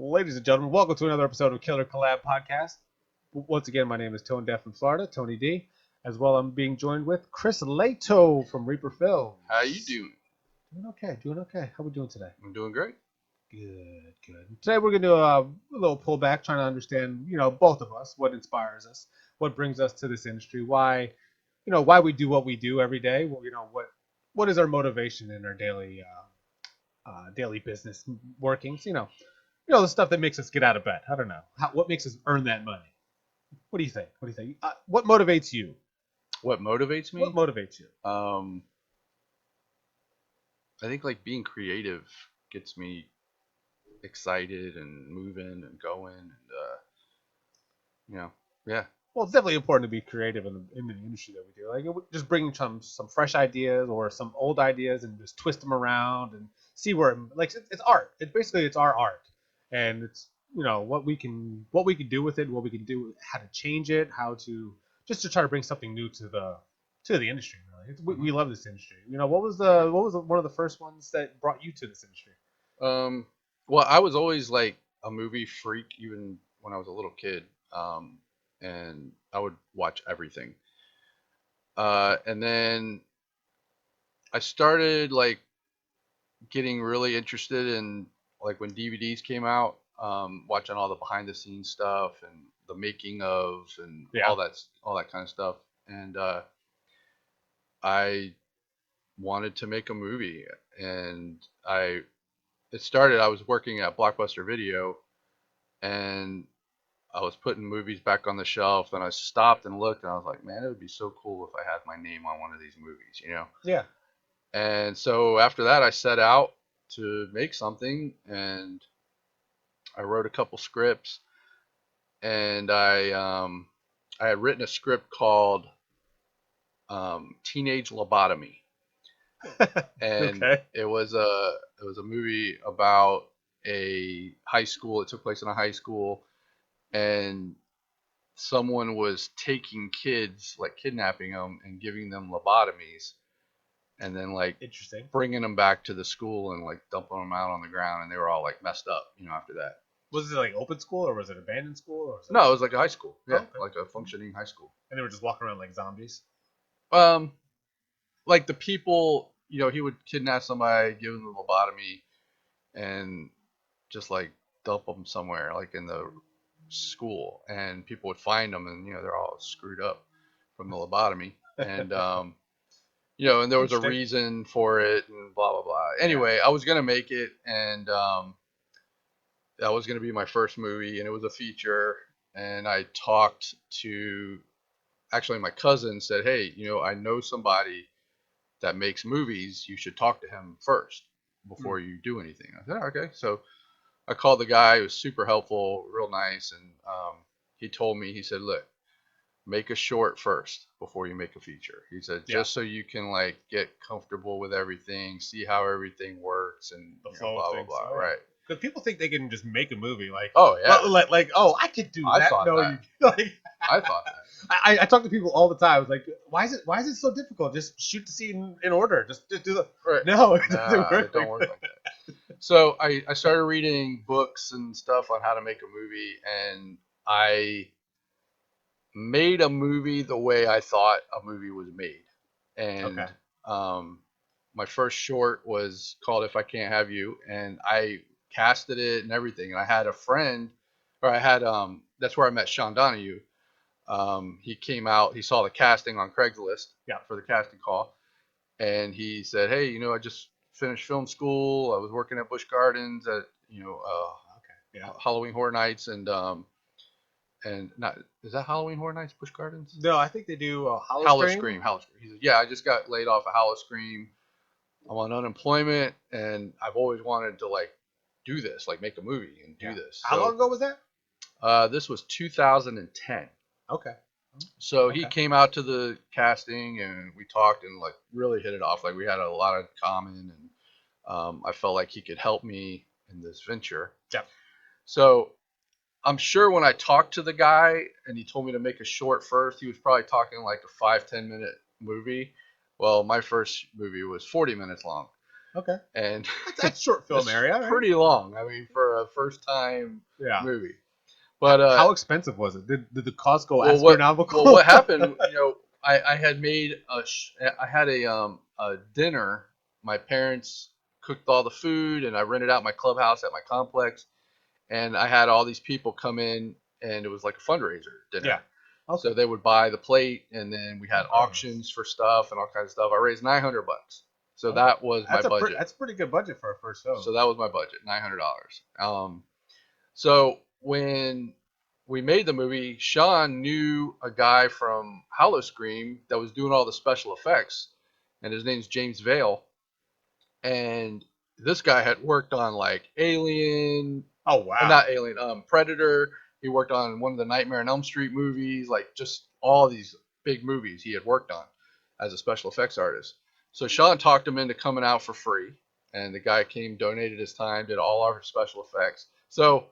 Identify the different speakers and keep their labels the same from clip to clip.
Speaker 1: Ladies and gentlemen, welcome to another episode of Killer Collab Podcast. Once again, my name is Tone Deaf from Florida, Tony D. As well, I'm being joined with Chris Lato from Reaper Films.
Speaker 2: How you doing?
Speaker 1: Doing okay. How we doing today?
Speaker 2: I'm doing great.
Speaker 1: Good. Today we're going to do a little pullback, trying to understand, both of us, what inspires us, what brings us to this industry, why we do what we do every day. Well, what is our motivation in our daily business workings? The stuff that makes us get out of bed. I don't know. What makes us earn that money? What do you think? What motivates you?
Speaker 2: What motivates me?
Speaker 1: What motivates you?
Speaker 2: I think like being creative gets me excited and moving and going and yeah.
Speaker 1: Well, it's definitely important to be creative in the industry that we do. Like just bringing some fresh ideas or some old ideas and just twist them around and see where it's art. It's our art, and it's what we can do with it, what we can do, how to change it, how to just to try to bring something new to the industry. Really, we love this industry. What was one of the first ones that brought you to this industry?
Speaker 2: Well, I was always like a movie freak even when I was a little kid. And I would watch everything. And then I started like getting really interested in like when DVDs came out, watching all the behind the scenes stuff and the making of and all that kind of stuff. And I wanted to make a movie, and I was working at Blockbuster Video, and I was putting movies back on the shelf, and I stopped and looked, and I was like, man, it would be so cool if I had my name on one of these movies,
Speaker 1: Yeah.
Speaker 2: And so after that, I set out to make something, and I wrote a couple scripts, and I had written a script called Teenage Lobotomy, and
Speaker 1: Okay.
Speaker 2: it was a movie about a high school. It took place in a high school, and someone was taking kids, like kidnapping them and giving them lobotomies, and then like
Speaker 1: Interesting.
Speaker 2: bringing them back to the school and like dumping them out on the ground, and they were all like messed up, after that.
Speaker 1: Was it like open school or was it abandoned school or
Speaker 2: No, it was like a high school. Yeah,
Speaker 1: okay.
Speaker 2: Like a functioning high school.
Speaker 1: And they were just walking around like zombies?
Speaker 2: Like the people, he would kidnap somebody, give them the lobotomy, and just like dump them somewhere, like in the school, and people would find them, and they're all screwed up from the lobotomy, and and there was a reason for it, and blah blah blah. Anyway, I was gonna make it, and that was gonna be my first movie, and it was a feature. And I talked to actually my cousin, said, hey, I know somebody that makes movies. You should talk to him first before you do anything. I said, okay. So I called the guy. He was super helpful, real nice, and he told me, he said, look, make a short first before you make a feature. He said, just so you can like get comfortable with everything, see how everything works, and blah blah blah. Right?
Speaker 1: Because people think they can just make a movie like,
Speaker 2: oh yeah,
Speaker 1: I could do that.
Speaker 2: I thought that.
Speaker 1: I talk to people all the time. I was like, why is it so difficult? Just shoot the scene in order. Just do the
Speaker 2: right.
Speaker 1: No,
Speaker 2: it don't work like that. So I started reading books and stuff on how to make a movie, and I made a movie the way I thought a movie was made. And my first short was called If I Can't Have You, and I casted it and everything. And I had a friend, or I had that's where I met Sean Donahue. He came out, he saw the casting on Craigslist for the casting call, and he said, hey, I just finished film school. I was working at Busch Gardens at Halloween Horror Nights, and not, is that Halloween Horror Nights, Busch Gardens?
Speaker 1: No, I think they do
Speaker 2: Howl-O-Scream. He said, yeah, I just got laid off of Howl-O-Scream. I'm on unemployment, and I've always wanted to like do this, like make a movie and do this.
Speaker 1: How long ago was that?
Speaker 2: This was 2010.
Speaker 1: Okay.
Speaker 2: So he came out to the casting, and we talked and like really hit it off. Like we had a lot in common, and I felt like he could help me in this venture.
Speaker 1: Yeah.
Speaker 2: So I'm sure when I talked to the guy and he told me to make a short first, he was probably talking like a 5-10 minute movie. Well, my first movie was 40 minutes long.
Speaker 1: Okay.
Speaker 2: and
Speaker 1: That's short film
Speaker 2: it's
Speaker 1: area, right?
Speaker 2: pretty long. I mean, for a first time
Speaker 1: Yeah.
Speaker 2: movie. But
Speaker 1: How expensive was it? Did the cost go
Speaker 2: well, what
Speaker 1: astronomical?
Speaker 2: happened? I had made I had a dinner. My parents cooked all the food, and I rented out my clubhouse at my complex, and I had all these people come in, and it was like a fundraiser dinner.
Speaker 1: Yeah. Okay.
Speaker 2: So they would buy the plate, and then we had
Speaker 1: Nice.
Speaker 2: auctions for stuff and all kinds of stuff. I raised $900. So
Speaker 1: Okay.
Speaker 2: that was my budget.
Speaker 1: That's a pretty good budget for a first film.
Speaker 2: So that was my budget, $900. So when we made the movie, Sean knew a guy from Scream that was doing all the special effects, and his name's James Vale. And this guy had worked on like Alien,
Speaker 1: Oh
Speaker 2: or
Speaker 1: wow.
Speaker 2: not Alien, Predator. He worked on one of the Nightmare on Elm Street movies, like just all these big movies he had worked on as a special effects artist. So Sean talked him into coming out for free, and the guy came, donated his time, did all our special effects. So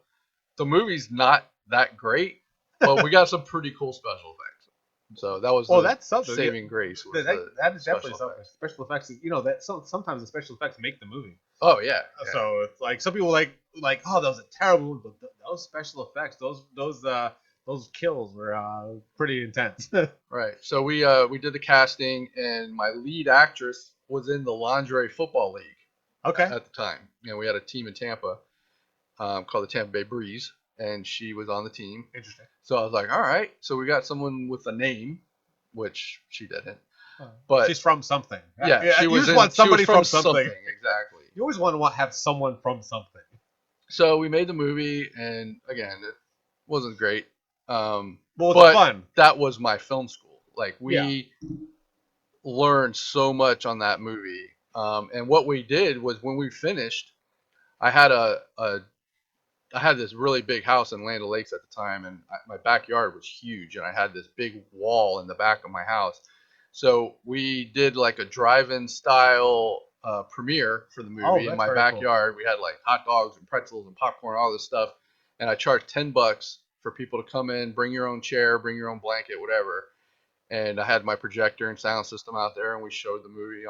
Speaker 2: the movie's not that great, but we got some pretty cool special effects. So that was
Speaker 1: Well,
Speaker 2: the
Speaker 1: that's something. Yeah,
Speaker 2: saving grace was the
Speaker 1: that is definitely
Speaker 2: special
Speaker 1: something.
Speaker 2: effects.
Speaker 1: Special effects, that sometimes the special effects make the movie.
Speaker 2: Oh yeah, yeah.
Speaker 1: So it's like some people oh, that was a terrible movie, but those special effects, those kills were pretty intense.
Speaker 2: Right. So we did the casting, and my lead actress was in the lingerie football league
Speaker 1: Okay.
Speaker 2: at the time. We had a team in Tampa called the Tampa Bay Breeze, and she was on the team.
Speaker 1: Interesting.
Speaker 2: So I was like, all right. So we got someone with a name, which she didn't.
Speaker 1: But
Speaker 2: But
Speaker 1: she's from something.
Speaker 2: yeah, she
Speaker 1: you
Speaker 2: was
Speaker 1: just want somebody
Speaker 2: from
Speaker 1: something.
Speaker 2: exactly.
Speaker 1: You always want to have someone from something.
Speaker 2: So we made the movie, and again, it wasn't great.
Speaker 1: Well, it's
Speaker 2: But
Speaker 1: fun.
Speaker 2: that was my film school. Like
Speaker 1: Yeah.
Speaker 2: we learned so much on that movie. And what we did was when we finished, I had I had this really big house in Land O'Lakes at the time, and my backyard was huge, and I had this big wall in the back of my house. So we did like a drive-in style premiere for the
Speaker 1: Oh,
Speaker 2: movie in
Speaker 1: that's
Speaker 2: my
Speaker 1: very cool.
Speaker 2: backyard. We had like hot dogs and pretzels and popcorn, all this stuff, and I charged $10 for people to come in, bring your own chair, bring your own blanket, whatever. And I had my projector and sound system out there, and we showed the movie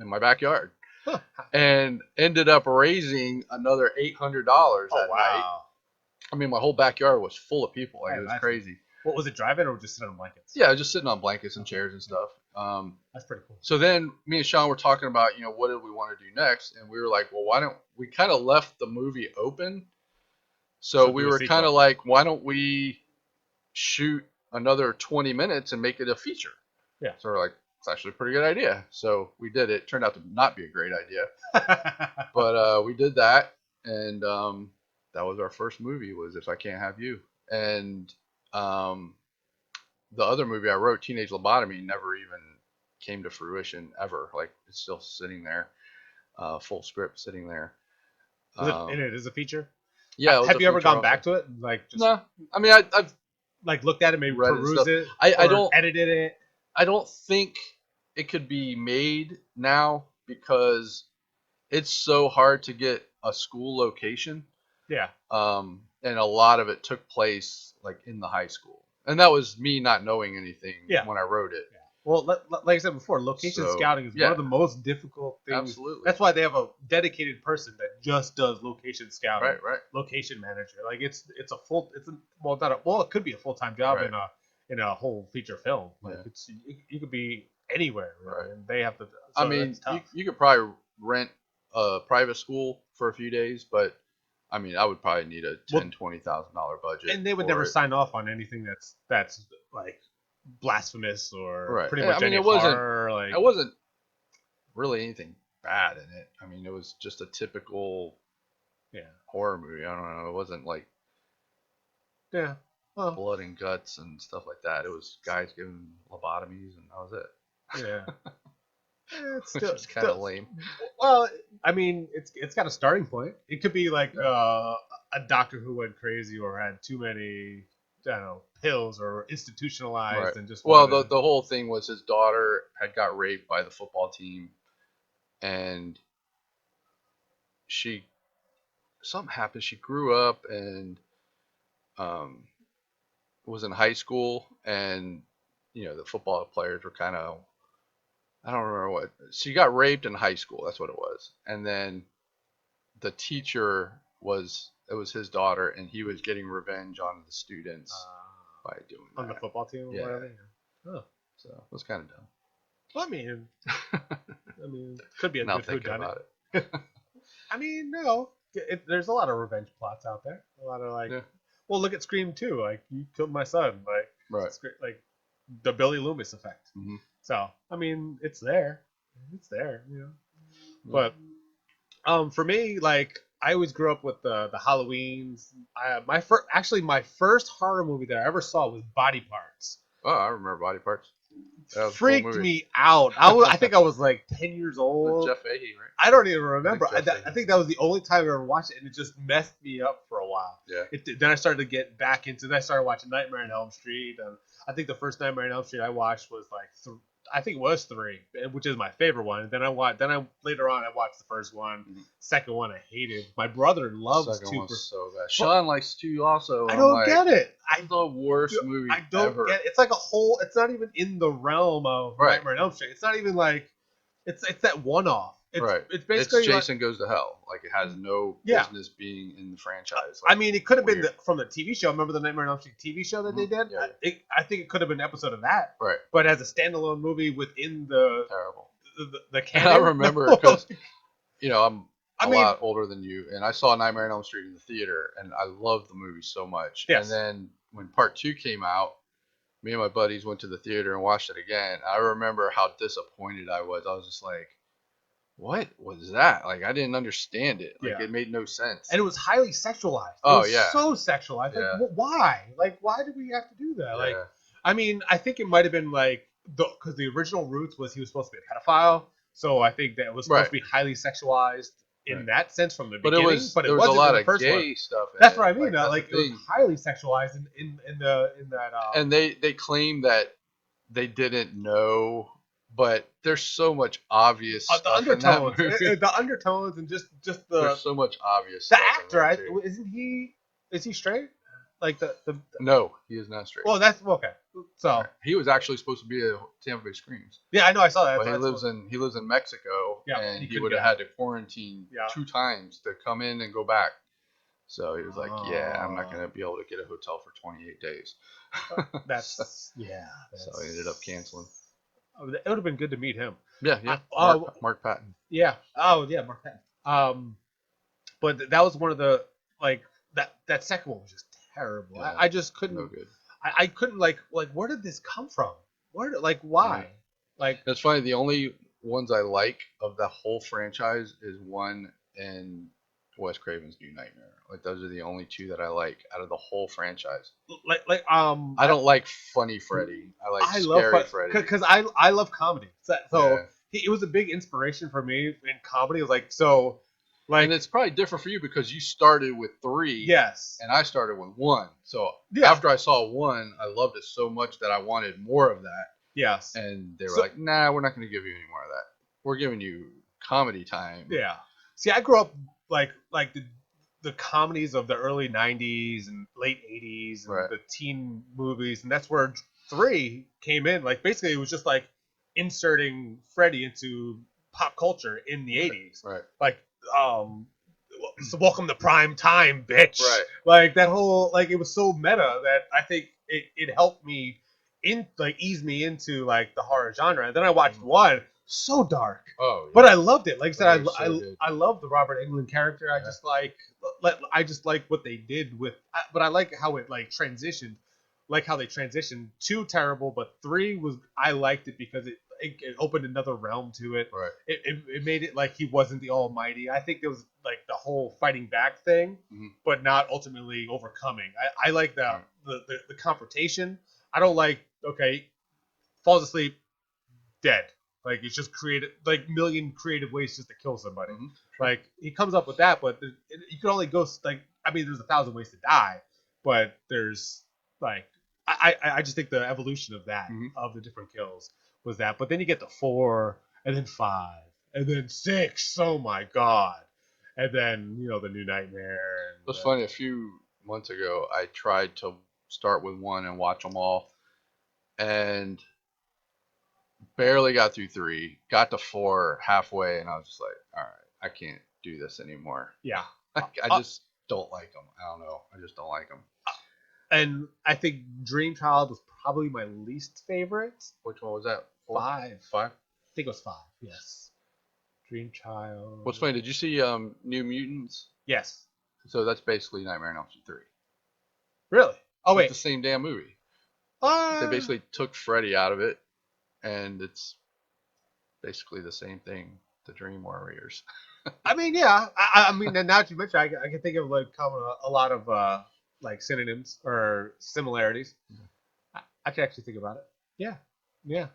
Speaker 2: in my backyard,
Speaker 1: Huh.
Speaker 2: and ended up raising another $800
Speaker 1: Oh
Speaker 2: that night.
Speaker 1: wow.
Speaker 2: I mean, my whole backyard was full of people. Like,
Speaker 1: I
Speaker 2: it was
Speaker 1: imagine.
Speaker 2: crazy.
Speaker 1: What was it, driving or just sitting on blankets?
Speaker 2: Yeah, just sitting on blankets and chairs and stuff.
Speaker 1: That's pretty cool.
Speaker 2: So then me and Sean were talking about, what did we want to do next? And we were like, well, why don't we kind of left the movie open? So we
Speaker 1: do a
Speaker 2: were
Speaker 1: sequel.
Speaker 2: kind of like, why don't we shoot another 20 minutes and make it a feature?
Speaker 1: Yeah.
Speaker 2: So we're like, it's actually a pretty good idea. So we did it. Turned out to not be a great idea, but we did that, and that was our first movie. Was If I Can't Have You, and the other movie I wrote, Teenage Lobotomy, never even came to fruition ever. Like, it's still sitting there, full script sitting there.
Speaker 1: And it is a feature.
Speaker 2: Yeah.
Speaker 1: Have you ever gone back to it? Like, just
Speaker 2: No. I mean, I've
Speaker 1: like looked at it, maybe
Speaker 2: read
Speaker 1: peruse
Speaker 2: it.
Speaker 1: it.
Speaker 2: I
Speaker 1: or
Speaker 2: don't
Speaker 1: edited it.
Speaker 2: I don't think it could be made now because it's so hard to get a school location.
Speaker 1: Yeah.
Speaker 2: And a lot of it took place like in the high school, and that was me not knowing anything when I wrote it.
Speaker 1: Yeah. Well, like I said before, location scouting is one of the most difficult things.
Speaker 2: Absolutely.
Speaker 1: That's why they have a dedicated person that just does location scouting.
Speaker 2: Right.
Speaker 1: Location manager. Like it's it could be a full-time job in a whole feature film. Like you could be anywhere, really, and they have to. So
Speaker 2: I mean, you could probably rent a private school for a few days, but I mean, I would probably need a $20,000 budget,
Speaker 1: and they would never sign off on anything that's like blasphemous or pretty much any horror. Like,
Speaker 2: it wasn't really anything bad in it. I mean, it was just a typical horror movie. I don't know. It wasn't like blood and guts and stuff like that. It was guys giving lobotomies, and that was it.
Speaker 1: Yeah. It's
Speaker 2: still kind of lame.
Speaker 1: Well, I mean, it's got a starting point. It could be like a doctor who went crazy or had too many, I don't know, pills or institutionalized and just.
Speaker 2: Well, the whole thing was his daughter had got raped by the football team, and something happened. She grew up and was in high school, and the football players were kind of, I don't remember what. She got raped in high school. That's what it was. And then the teacher was it was his daughter, and he was getting revenge on the students by doing
Speaker 1: On the
Speaker 2: that.
Speaker 1: football team or
Speaker 2: Yeah.
Speaker 1: whatever. Oh,
Speaker 2: So it was kind of dumb.
Speaker 1: well, I mean, could be a
Speaker 2: Now
Speaker 1: good
Speaker 2: thinking
Speaker 1: whodunit.
Speaker 2: about it.
Speaker 1: I mean, no, there's a lot of revenge plots out there. A lot of like,
Speaker 2: Yeah.
Speaker 1: well, look at Scream 2. Like, you killed my son. Like,
Speaker 2: Right.
Speaker 1: like the Billy Loomis effect.
Speaker 2: Mm-hmm.
Speaker 1: So, I mean, it's there. It's there, you know.
Speaker 2: Yeah.
Speaker 1: But for me, like, I always grew up with the Halloweens. My first horror movie that I ever saw was Body Parts.
Speaker 2: Oh, I remember Body Parts. That was a cool
Speaker 1: Freaked
Speaker 2: movie.
Speaker 1: me out. I think I was like 10 years old.
Speaker 2: Jeff Fahey, right?
Speaker 1: I don't even remember.
Speaker 2: I think
Speaker 1: I think that was the only time I ever watched it, and it just messed me up for a while.
Speaker 2: Yeah.
Speaker 1: Then I started to get back into. Then I started watching Nightmare on Elm Street, and I think the first Nightmare on Elm Street I watched was like I think it was 3, which is my favorite one. And then later on I watched the first one.
Speaker 2: Mhm.
Speaker 1: Second one I hated. My brother loves
Speaker 2: Second
Speaker 1: 2.
Speaker 2: one's so bad. Sean likes 2 also.
Speaker 1: I don't get it.
Speaker 2: The worst movie
Speaker 1: I don't
Speaker 2: ever.
Speaker 1: get it. It's like a whole. It's not even in the realm of
Speaker 2: Right.
Speaker 1: Nightmare on Elm Street. It's not even like. It's that one-off.
Speaker 2: Right.
Speaker 1: It's basically
Speaker 2: It's Jason Goes to Hell. Like it has no
Speaker 1: Yeah.
Speaker 2: business being in the franchise. Like,
Speaker 1: I mean, it could have been
Speaker 2: weird.
Speaker 1: from the TV show. Remember the Nightmare on Elm Street TV show that they did?
Speaker 2: Yeah.
Speaker 1: I think it could have been an episode of that.
Speaker 2: Right.
Speaker 1: But as a standalone movie within the
Speaker 2: Terrible.
Speaker 1: the
Speaker 2: And
Speaker 1: canon.
Speaker 2: I remember because I'm a
Speaker 1: mean-
Speaker 2: lot older than you, and I saw Nightmare on Elm Street in the theater, and I loved the movie so much.
Speaker 1: Yes.
Speaker 2: And then when Part 2 came out, me and my buddies went to the theater and watched it again. I remember how disappointed I was. I was just like, what was that? Like, I didn't understand it. Like,
Speaker 1: Yeah.
Speaker 2: It made no sense.
Speaker 1: And it was highly sexualized.
Speaker 2: Oh,
Speaker 1: it was
Speaker 2: yeah.
Speaker 1: so sexualized.
Speaker 2: Yeah.
Speaker 1: Like, why? Like, why did we have to do that?
Speaker 2: Yeah.
Speaker 1: Like, I mean, I think it might have been like because the original roots was he was supposed to be a pedophile, so I think that it was supposed to be highly sexualized in that sense from the beginning. But
Speaker 2: there was
Speaker 1: wasn't
Speaker 2: a lot
Speaker 1: in the
Speaker 2: of
Speaker 1: first
Speaker 2: gay
Speaker 1: one.
Speaker 2: stuff.
Speaker 1: That's what I mean.
Speaker 2: Like
Speaker 1: it was highly sexualized in that.
Speaker 2: And they claim that they didn't know, but there's so much obvious
Speaker 1: the
Speaker 2: stuff
Speaker 1: undertones,
Speaker 2: in that movie.
Speaker 1: the undertones, and just
Speaker 2: There's so much obvious
Speaker 1: the
Speaker 2: stuff in
Speaker 1: actor.
Speaker 2: there, too.
Speaker 1: Is he straight? Like the
Speaker 2: No, he is not straight.
Speaker 1: well, that's okay. So
Speaker 2: He was actually supposed to be a Tampa Bay Screams,
Speaker 1: yeah, I know, I saw that.
Speaker 2: but he lives in Mexico,
Speaker 1: Yeah,
Speaker 2: and he
Speaker 1: couldn't
Speaker 2: would have
Speaker 1: get
Speaker 2: had to quarantine 2 times to come in and go back. So he was like, "Yeah, I'm not gonna be able to get a hotel for 28 days."
Speaker 1: That's yeah.
Speaker 2: So he ended up canceling.
Speaker 1: It would have been good to meet him.
Speaker 2: Yeah. Mark Patton.
Speaker 1: Yeah. Oh yeah, Mark Patton. But that was one of the like that second one was just terrible.
Speaker 2: Yeah,
Speaker 1: I just couldn't.
Speaker 2: No good.
Speaker 1: I couldn't like where did this come from? Why?
Speaker 2: Yeah.
Speaker 1: Like
Speaker 2: That's funny. The only ones I like of the whole franchise is 1 and Wes Craven's New Nightmare. Like those are the only 2 that I like out of the whole franchise. I don't like funny Freddy. I like scary Freddy.
Speaker 1: Because I love comedy. So it was a big inspiration for me in comedy. It was like so. Like,
Speaker 2: and it's probably different for you because you started with 3.
Speaker 1: Yes.
Speaker 2: And I started with 1. So
Speaker 1: Yeah.
Speaker 2: after I saw 1, I loved it so much that I wanted more of that.
Speaker 1: Yes.
Speaker 2: And they were like, "Nah, we're not going to give you any more of that. We're giving you comedy time."
Speaker 1: Yeah. See, I grew up like the comedies of the early '90s and late '80s and the teen movies, and that's where 3 came in. Like basically, it was just like inserting Freddy into pop culture in the '80s.
Speaker 2: Right.
Speaker 1: Like so welcome to prime time, bitch.
Speaker 2: Right.
Speaker 1: Like that whole it was so meta that I think it helped me ease me into like the horror genre. And then I watched 1, so dark.
Speaker 2: Oh. Yeah.
Speaker 1: But I loved it. Like I said, I love the Robert Englund character. Yeah. I just like what they did with. But I like how it transitioned, like how they transitioned. 2 terrible, but 3 I liked it because it opened another realm to it.
Speaker 2: Right.
Speaker 1: It made it like he wasn't the almighty. I think there was like the whole fighting back thing, but not ultimately overcoming. I like the confrontation. I don't like falls asleep, dead. Like it's just created like million creative ways just to kill somebody. Like he comes up with that, but you can only go there's 1,000 ways to die, but there's I just think the evolution of that of the different kills was that. But then you get to 4 and then 5 and then 6. Oh my god! And then the New Nightmare.
Speaker 2: It was funny. A few months ago, I tried to start with 1 and watch them all, and Barely got through 3, got to 4 halfway, and I was just like, all right, I can't do this anymore.
Speaker 1: Yeah.
Speaker 2: I
Speaker 1: Uh,
Speaker 2: just don't like them. I don't know. I just don't like them.
Speaker 1: and I think Dream Child was probably my least favorite.
Speaker 2: Which one was that? 4?
Speaker 1: 5.
Speaker 2: 5?
Speaker 1: I think it was 5. Yes. Dream Child.
Speaker 2: What's funny? Did you see New Mutants?
Speaker 1: Yes.
Speaker 2: So that's basically Nightmare on Elm Street 3.
Speaker 1: Really? Oh
Speaker 2: It's the
Speaker 1: wait.
Speaker 2: same damn movie. They
Speaker 1: Uh,
Speaker 2: basically took Freddy out of it, and it's basically the same thing. The Dream Warriors.
Speaker 1: I mean, yeah. I mean, and now that you mention, I can think of like a lot of like synonyms or similarities. I can actually think about it. Yeah. Yeah.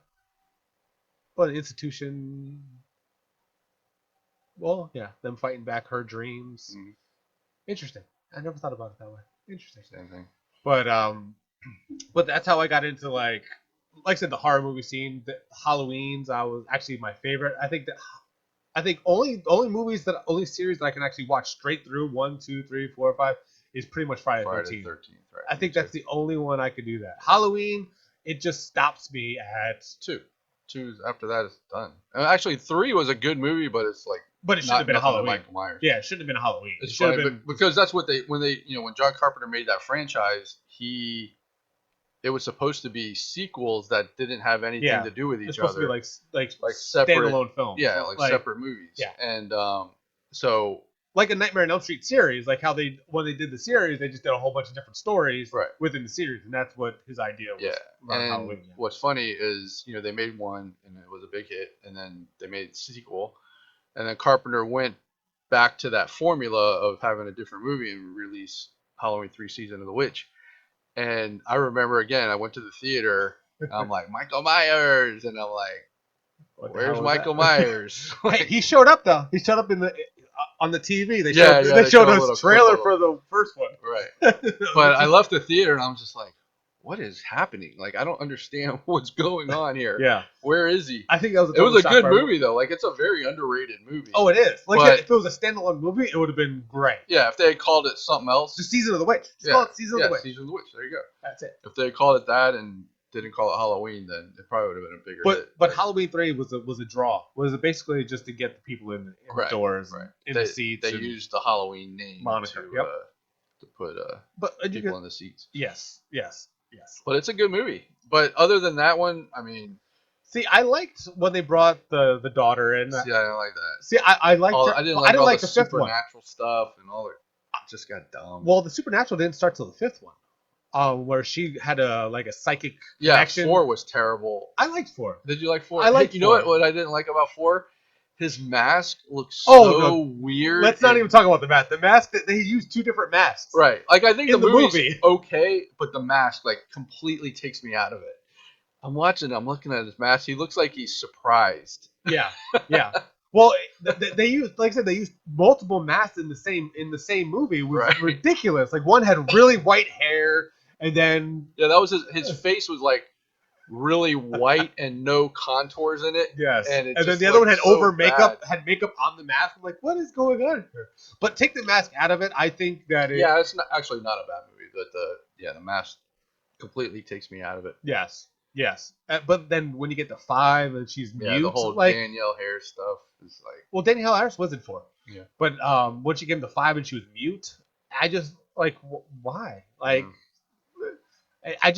Speaker 1: But institution. Well, yeah. Them fighting back her dreams.
Speaker 2: Mhm.
Speaker 1: Interesting. I never thought about it that way. Interesting.
Speaker 2: Same thing.
Speaker 1: But but that's how I got into like I said, the horror movie scene. The Halloween's I was actually my favorite. I think only series that I can actually watch straight through 1, 2, 3, 4, 5 is pretty much Friday the
Speaker 2: Friday the
Speaker 1: 13th.
Speaker 2: 13th, right?
Speaker 1: I think that's the only one I could do that. Halloween, it just stops me at
Speaker 2: 2. 2 after that is done. Actually, 3 was a good movie, but it's like
Speaker 1: but it should
Speaker 2: not
Speaker 1: have been a
Speaker 2: nothing to
Speaker 1: Halloween.
Speaker 2: Michael Myers.
Speaker 1: Yeah, it shouldn't have been a Halloween. It
Speaker 2: It's
Speaker 1: should
Speaker 2: funny,
Speaker 1: have been
Speaker 2: because that's what when John Carpenter made that franchise, it was supposed to be sequels that didn't have anything
Speaker 1: yeah.
Speaker 2: to do with
Speaker 1: It's
Speaker 2: each
Speaker 1: supposed to
Speaker 2: other,
Speaker 1: be like
Speaker 2: separate,
Speaker 1: standalone films.
Speaker 2: yeah, like separate movies.
Speaker 1: Yeah.
Speaker 2: And so
Speaker 1: like a Nightmare on Elm Street series, like how when they did the series, they just did a whole bunch of different stories
Speaker 2: Right.
Speaker 1: within the series, and that's what his idea was.
Speaker 2: yeah.
Speaker 1: Around
Speaker 2: And
Speaker 1: Halloween. Yeah.
Speaker 2: what's funny is they made one and it was a big hit, and then they made a sequel, and then Carpenter went back to that formula of having a different movie and release Halloween 3 Season of the Witch. And I remember, again, I went to the theater. And I'm like, Michael Myers, and I'm like,
Speaker 1: What the
Speaker 2: where's
Speaker 1: hell was
Speaker 2: Michael
Speaker 1: that?
Speaker 2: Myers?
Speaker 1: Hey, he showed up though. He showed up in the on the TV. They
Speaker 2: Yeah,
Speaker 1: showed
Speaker 2: yeah,
Speaker 1: they
Speaker 2: they
Speaker 1: showed
Speaker 2: showed a
Speaker 1: us
Speaker 2: little
Speaker 1: trailer
Speaker 2: clip
Speaker 1: for
Speaker 2: of
Speaker 1: the first one.
Speaker 2: Right. But I left the theater and I'm just like, what is happening? Like, I don't understand what's going on here.
Speaker 1: Yeah,
Speaker 2: Where is he?
Speaker 1: I think that was a
Speaker 2: It was
Speaker 1: total
Speaker 2: a
Speaker 1: shock
Speaker 2: good
Speaker 1: for everyone.
Speaker 2: movie though. Like, it's a very underrated movie.
Speaker 1: Oh, it is. Like
Speaker 2: But-
Speaker 1: if it was a standalone movie, it would have been great.
Speaker 2: Yeah, if they had called it something else.
Speaker 1: Just Season of the Witch. Just
Speaker 2: Yeah,
Speaker 1: call it Season of the Witch.
Speaker 2: Season of the Witch. There you go.
Speaker 1: That's it.
Speaker 2: If they had called it that and didn't call it Halloween, then it probably would have been a bigger hit.
Speaker 1: But Halloween 3 was a draw. Was it basically just to get the people in the
Speaker 2: Right,
Speaker 1: doors,
Speaker 2: right.
Speaker 1: in
Speaker 2: They,
Speaker 1: the seats.
Speaker 2: they
Speaker 1: and-
Speaker 2: used the Halloween name
Speaker 1: Moniker,
Speaker 2: to
Speaker 1: yep.
Speaker 2: to put
Speaker 1: but you
Speaker 2: people
Speaker 1: could-
Speaker 2: in the seats.
Speaker 1: yes.
Speaker 2: But it's a good movie. But other than that one, I mean,
Speaker 1: See, I liked when they brought the daughter in.
Speaker 2: see, I don't like that.
Speaker 1: See, I liked her.
Speaker 2: I didn't
Speaker 1: but
Speaker 2: like
Speaker 1: I didn't
Speaker 2: all
Speaker 1: like
Speaker 2: the
Speaker 1: the fifth one.
Speaker 2: supernatural stuff and all that. It just got dumb.
Speaker 1: Well, the supernatural didn't start till the fifth one, where she had a psychic
Speaker 2: yeah,
Speaker 1: connection.
Speaker 2: 4 was terrible.
Speaker 1: I liked 4.
Speaker 2: Did you like 4?
Speaker 1: I liked
Speaker 2: You know
Speaker 1: 4.
Speaker 2: what I didn't like about 4? His mask looks
Speaker 1: Oh,
Speaker 2: so
Speaker 1: no.
Speaker 2: weird.
Speaker 1: Let's not even talk about the mask. The mask that they used 2 different masks.
Speaker 2: Right. Like, I think
Speaker 1: In
Speaker 2: the
Speaker 1: the
Speaker 2: movie's
Speaker 1: movie.
Speaker 2: okay, but the mask like completely takes me out of it. I'm looking at his mask. He looks like he's surprised.
Speaker 1: Yeah. Well, they used, like I said, they used multiple masks in the same movie. It was
Speaker 2: Right.
Speaker 1: ridiculous. Like one had really white hair, and then
Speaker 2: Yeah, that was his face was like really white and no contours in it.
Speaker 1: yes,
Speaker 2: And it
Speaker 1: then
Speaker 2: just
Speaker 1: the other one had
Speaker 2: looked so
Speaker 1: over makeup,
Speaker 2: bad.
Speaker 1: had makeup on the mask. I'm like, what is going on here? But take the mask out of it. I think that
Speaker 2: Yeah, it's not actually not a bad movie, but the mask completely takes me out of it.
Speaker 1: yes. But then when you get to 5 and she's
Speaker 2: Yeah,
Speaker 1: mute,
Speaker 2: the whole
Speaker 1: like,
Speaker 2: Danielle Hair stuff is like,
Speaker 1: well, Danielle Harris was in 4.
Speaker 2: Yeah.
Speaker 1: But once you get to 5 and she was mute, I just like why? Like, I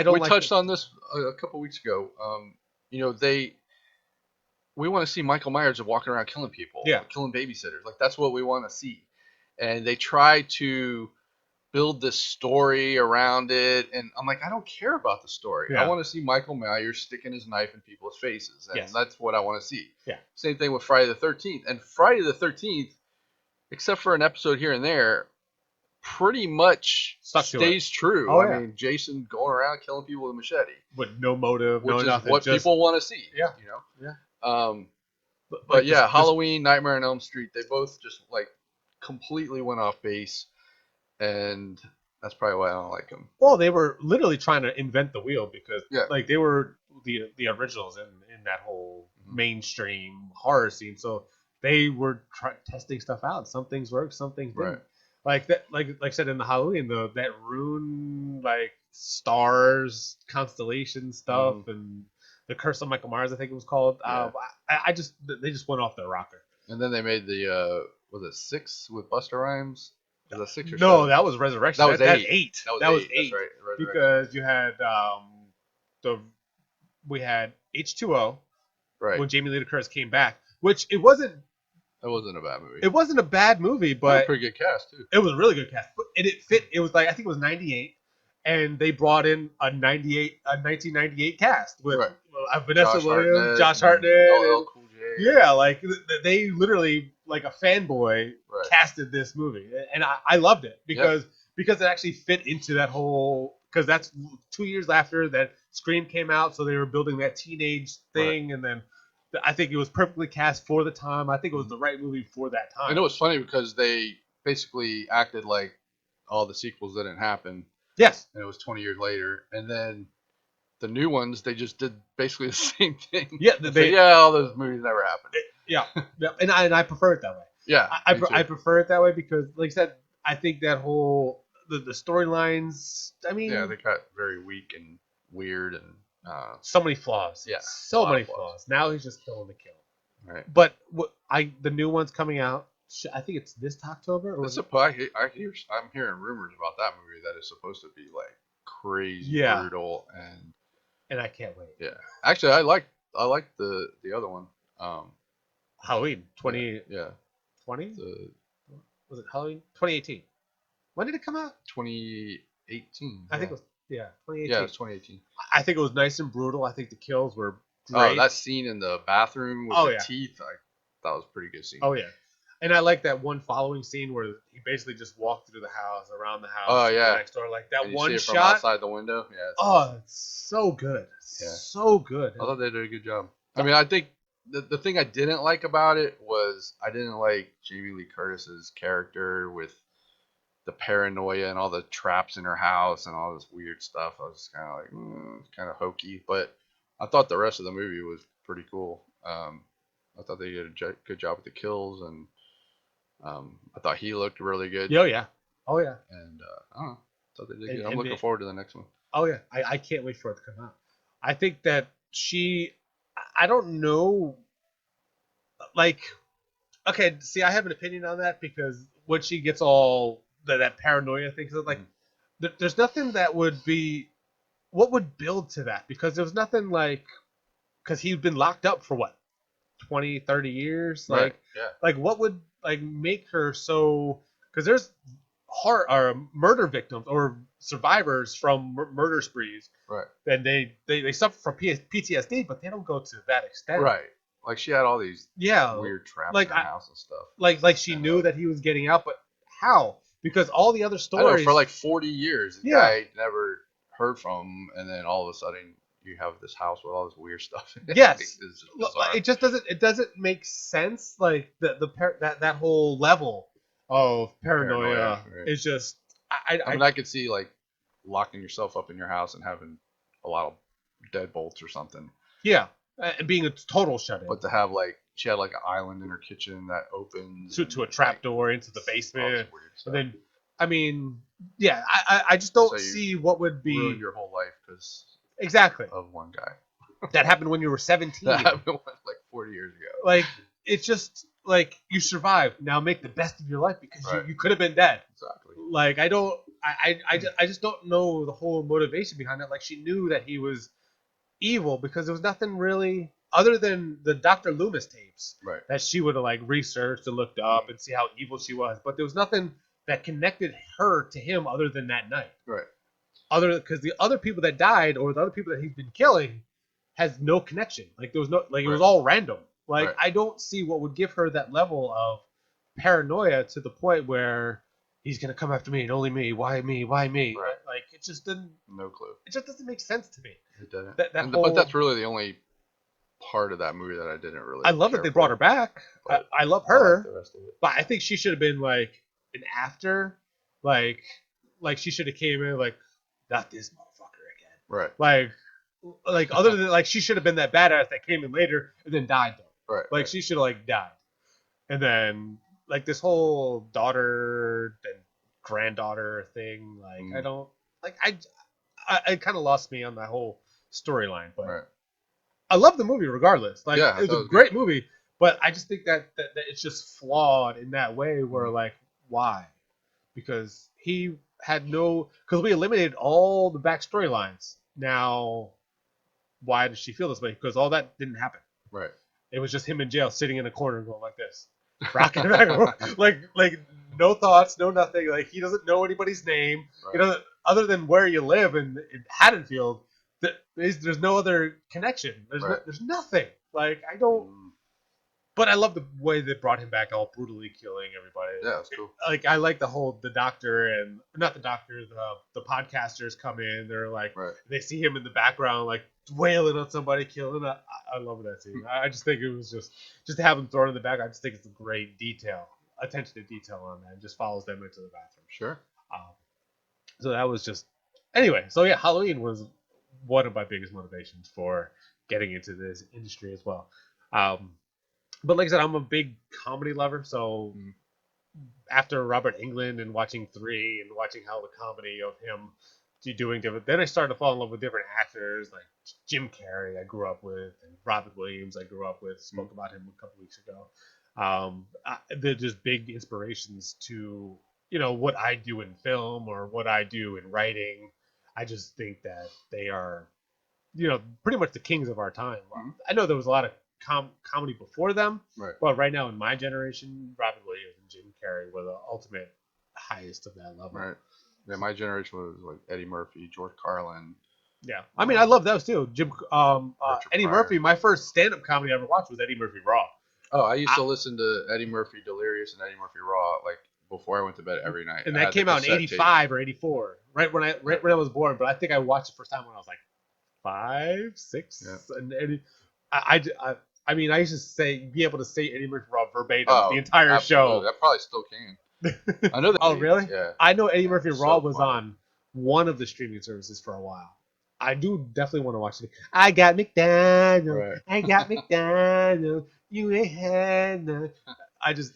Speaker 1: don't
Speaker 2: we
Speaker 1: like
Speaker 2: touched on this a couple weeks ago. We want to see Michael Myers walking around killing people,
Speaker 1: Yeah.
Speaker 2: killing babysitters. Like, that's what we want to see. And they try to build this story around it, and I'm like, I don't care about the story.
Speaker 1: Yeah.
Speaker 2: I want to see Michael Myers sticking his knife in people's faces, and
Speaker 1: Yes.
Speaker 2: that's what I want to see.
Speaker 1: Yeah.
Speaker 2: Same thing with Friday the 13th. And Friday the 13th, except for an episode here and there, pretty much
Speaker 1: Stuck to
Speaker 2: stays true.
Speaker 1: Oh,
Speaker 2: I
Speaker 1: yeah.
Speaker 2: mean, Jason going around killing people with a machete,
Speaker 1: with no motive,
Speaker 2: which
Speaker 1: no
Speaker 2: is
Speaker 1: nothing.
Speaker 2: what
Speaker 1: just,
Speaker 2: people want to see.
Speaker 1: Yeah.
Speaker 2: Yeah.
Speaker 1: But
Speaker 2: But yeah,
Speaker 1: just-
Speaker 2: Halloween, Nightmare on Elm Street, they both just like completely went off base, and that's probably why I don't like them.
Speaker 1: well, they were literally trying to invent the wheel because
Speaker 2: Yeah.
Speaker 1: like they were the originals in that whole
Speaker 2: Mhm.
Speaker 1: mainstream horror scene. So they were testing stuff out. Some things worked, some things didn't.
Speaker 2: Right.
Speaker 1: Like that, like I said in the Halloween, that rune like stars, constellation stuff,
Speaker 2: Mhm.
Speaker 1: and The Curse of Michael Myers, I think it was called.
Speaker 2: Yeah.
Speaker 1: I just they just went off their rocker.
Speaker 2: And then they made the was it 6 with Busta Rhymes? Was that 6 or
Speaker 1: No,
Speaker 2: 7?
Speaker 1: that was Resurrection.
Speaker 2: That was
Speaker 1: That's
Speaker 2: 8.
Speaker 1: eight.
Speaker 2: That was
Speaker 1: That was
Speaker 2: 8. That's
Speaker 1: eight.
Speaker 2: right. Resurrection.
Speaker 1: Because you had the we had H2O
Speaker 2: Right.
Speaker 1: when Jamie Lee Curtis came back, which it wasn't.
Speaker 2: That wasn't a bad movie.
Speaker 1: It wasn't a bad movie,
Speaker 2: It was a
Speaker 1: but
Speaker 2: pretty good cast too.
Speaker 1: it was a really good cast. And it fit. It was like I think it was 98, and they brought in a 1998 cast with
Speaker 2: Right.
Speaker 1: Vanessa
Speaker 2: Josh
Speaker 1: Williams,
Speaker 2: Hartnett,
Speaker 1: Josh Hartnett,
Speaker 2: LL
Speaker 1: and,
Speaker 2: Cool J.
Speaker 1: yeah, like they literally like a fanboy
Speaker 2: Right.
Speaker 1: casted this movie, and I loved it because it actually fit into that whole. Because that's 2 years after that Scream came out, so they were building that teenage thing, and then I think it was perfectly cast for the time. I think it was the right movie for that time.
Speaker 2: And it was funny because they basically acted like all the sequels didn't happen.
Speaker 1: Yes.
Speaker 2: And it was 20 years later. And then the new ones, they just did basically the same thing.
Speaker 1: Yeah.
Speaker 2: All those movies never happened.
Speaker 1: Yeah. And I prefer it that way.
Speaker 2: Yeah.
Speaker 1: I prefer it that way because, like I said, I think that whole the storylines. I mean,
Speaker 2: yeah, they got very weak and weird and
Speaker 1: so many flaws.
Speaker 2: Yeah,
Speaker 1: so many flaws. Now he's just killing the kill.
Speaker 2: Right.
Speaker 1: But the new one's coming out. I think it's this October. Or
Speaker 2: I'm hearing rumors about that movie that is supposed to be like crazy brutal
Speaker 1: and I can't wait.
Speaker 2: Yeah, actually, I like the other one.
Speaker 1: Halloween 20.
Speaker 2: Yeah.
Speaker 1: 20. Was it Halloween 2018? When did it come out?
Speaker 2: 2018.
Speaker 1: I think it was 2018.
Speaker 2: Yeah, it was 2018.
Speaker 1: I think it was nice and brutal. I think the kills were great.
Speaker 2: Oh, that scene in the bathroom with the teeth, that was a pretty good scene.
Speaker 1: Oh yeah, and I like that one following scene where he basically just walked through the house, around the house.
Speaker 2: Oh yeah,
Speaker 1: next door, like that
Speaker 2: and
Speaker 1: one
Speaker 2: see it
Speaker 1: shot
Speaker 2: from outside the window. Yeah.
Speaker 1: Awesome. It's so good.
Speaker 2: Yeah.
Speaker 1: So good.
Speaker 2: I thought they did a good job. I mean, I think the thing I didn't like about it was I didn't like Jamie Lee Curtis's character with the paranoia and all the traps in her house and all this weird stuff. I was kind of like, kind of hokey, but I thought the rest of the movie was pretty cool. I thought they did a good job with the kills, and I thought he looked really good.
Speaker 1: Oh yeah.
Speaker 2: And I don't know. I thought they did good. I'm looking forward to the next one.
Speaker 1: Oh yeah, I can't wait for it to come out. I think that I don't know, like, okay, see, I have an opinion on that because when she gets all that paranoia thing, cause like, there's nothing that would be, what would build to that? Because there was nothing like, because he'd been locked up for what, 20, 30 years? Like,
Speaker 2: right. Yeah.
Speaker 1: Like, what would like make her so, because there's murder victims or survivors from murder sprees.
Speaker 2: Right.
Speaker 1: And they suffer from PTSD, but they don't go to that extent.
Speaker 2: Right. Like she had all these weird traps in her house and stuff.
Speaker 1: Like she knew that he was getting out, but how? Because all the other stories
Speaker 2: for like 40 years, the guy never heard from him, and then all of a sudden you have this house with all this weird stuff.
Speaker 1: Yes. It just doesn't make sense. Like that whole level of paranoia is just
Speaker 2: I could see like locking yourself up in your house and having a lot of deadbolts or something.
Speaker 1: Yeah, and being a total shut-in.
Speaker 2: But to have like she had like an island in her kitchen that opens
Speaker 1: to a trap door into the basement. And then I mean, yeah, I just don't see what would be
Speaker 2: ruin your whole life because
Speaker 1: exactly
Speaker 2: of one guy.
Speaker 1: That happened when you were 17.
Speaker 2: That happened like 40 years ago.
Speaker 1: Like it's just like you survived. Now make the best of your life because you could have been dead.
Speaker 2: Exactly.
Speaker 1: Like I just don't know the whole motivation behind it. Like she knew that he was evil because there was nothing really other than the Dr. Loomis tapes that she would have like researched and looked up and see how evil she was. But there was nothing that connected her to him other than that night.
Speaker 2: Right.
Speaker 1: Because the other people that died or the other people that he's been killing has no connection. Like there was no it was all random. Like I don't see what would give her that level of paranoia to the point where he's gonna come after me and only me. Why me? Why me?
Speaker 2: Right.
Speaker 1: Like it just didn't.
Speaker 2: No clue.
Speaker 1: It just doesn't make sense to me.
Speaker 2: It doesn't.
Speaker 1: But
Speaker 2: that's really the only part of that movie that I didn't really.
Speaker 1: I love that they brought her back. I love her. I like the rest of it. But I think she should have been like an after, like she should have came in like, not this motherfucker again.
Speaker 2: Right.
Speaker 1: Like other than like she should have been that badass that came in later and then died though.
Speaker 2: Right.
Speaker 1: Like she should have like died, and then like this whole daughter and granddaughter thing. Like I don't like I kind of lost me on that whole storyline, but I love the movie regardless. Like
Speaker 2: Yeah, I
Speaker 1: it was
Speaker 2: thought it
Speaker 1: a
Speaker 2: was good.
Speaker 1: great movie, but I just think that it's just flawed in that way. Where
Speaker 2: Mhm.
Speaker 1: like why? Because he had no because we eliminated all the back storylines. Now why does she feel this way? Because all that didn't happen.
Speaker 2: Right.
Speaker 1: It was just him in jail, sitting in a corner, going like this, rocking back and forth, like no thoughts, no nothing. Like he doesn't know anybody's name. He
Speaker 2: Right.
Speaker 1: doesn't other than where you live in Haddonfield. There's no other connection.
Speaker 2: Right.
Speaker 1: There's nothing. Like I don't.
Speaker 2: Mm.
Speaker 1: But I love the way they brought him back, all brutally killing everybody.
Speaker 2: Yeah, that's cool.
Speaker 1: Like I like the doctor and not the doctor, the podcasters come in. They're like
Speaker 2: Right.
Speaker 1: they see him in the background, like wailing on somebody, killing. I love that scene. I just think it was just to have him thrown in the back. I just think it's a great detail, attention to detail on that, and just follows them into the bathroom.
Speaker 2: Sure.
Speaker 1: So that was just anyway. So yeah, Halloween was one of my biggest motivations for getting into this industry as well. Um, but like I said, I'm a big comedy lover. So
Speaker 2: Mm.
Speaker 1: after Robert Englund and watching Three and watching how the comedy of him doing different, then I started to fall in love with different actors like Jim Carrey. I grew up with, and Robin Williams. I grew up with. Spoke about him a couple weeks ago. They're just big inspirations to what I do in film or what I do in writing. I just think that they are pretty much the kings of our time.
Speaker 2: Mhm.
Speaker 1: I know there was a lot of comedy before them,
Speaker 2: Right.
Speaker 1: but right now in my generation, Robin Williams and Jim Carrey were the ultimate highest of that level.
Speaker 2: Right. Yeah, my generation was like Eddie Murphy, George Carlin.
Speaker 1: Yeah, I mean, I love those too. Eddie
Speaker 2: Pryor.
Speaker 1: Murphy. My first stand-up comedy I ever watched was Eddie Murphy Raw.
Speaker 2: Oh, I used to listen to Eddie Murphy Delirious and Eddie Murphy Raw like before I went to bed every night.
Speaker 1: And
Speaker 2: I
Speaker 1: that
Speaker 2: had the
Speaker 1: came out in
Speaker 2: cassette tape.
Speaker 1: '85 or '84, right when I was born. But I think I watched it first time when I was like 5, 6,
Speaker 2: Yeah.
Speaker 1: and Eddie. I mean, I used to be able to say Eddie Murphy Raw verbatim
Speaker 2: Oh,
Speaker 1: the entire
Speaker 2: absolutely.
Speaker 1: show.
Speaker 2: I probably still can. I know that.
Speaker 1: Oh, really?
Speaker 2: Yeah.
Speaker 1: I know Eddie Murphy
Speaker 2: It's
Speaker 1: Raw
Speaker 2: so
Speaker 1: was
Speaker 2: funny.
Speaker 1: on one of the streaming services for a while. I do definitely want to watch it. I got McDonald's.
Speaker 2: Right.
Speaker 1: I got McDonald's. You ain't had none. I just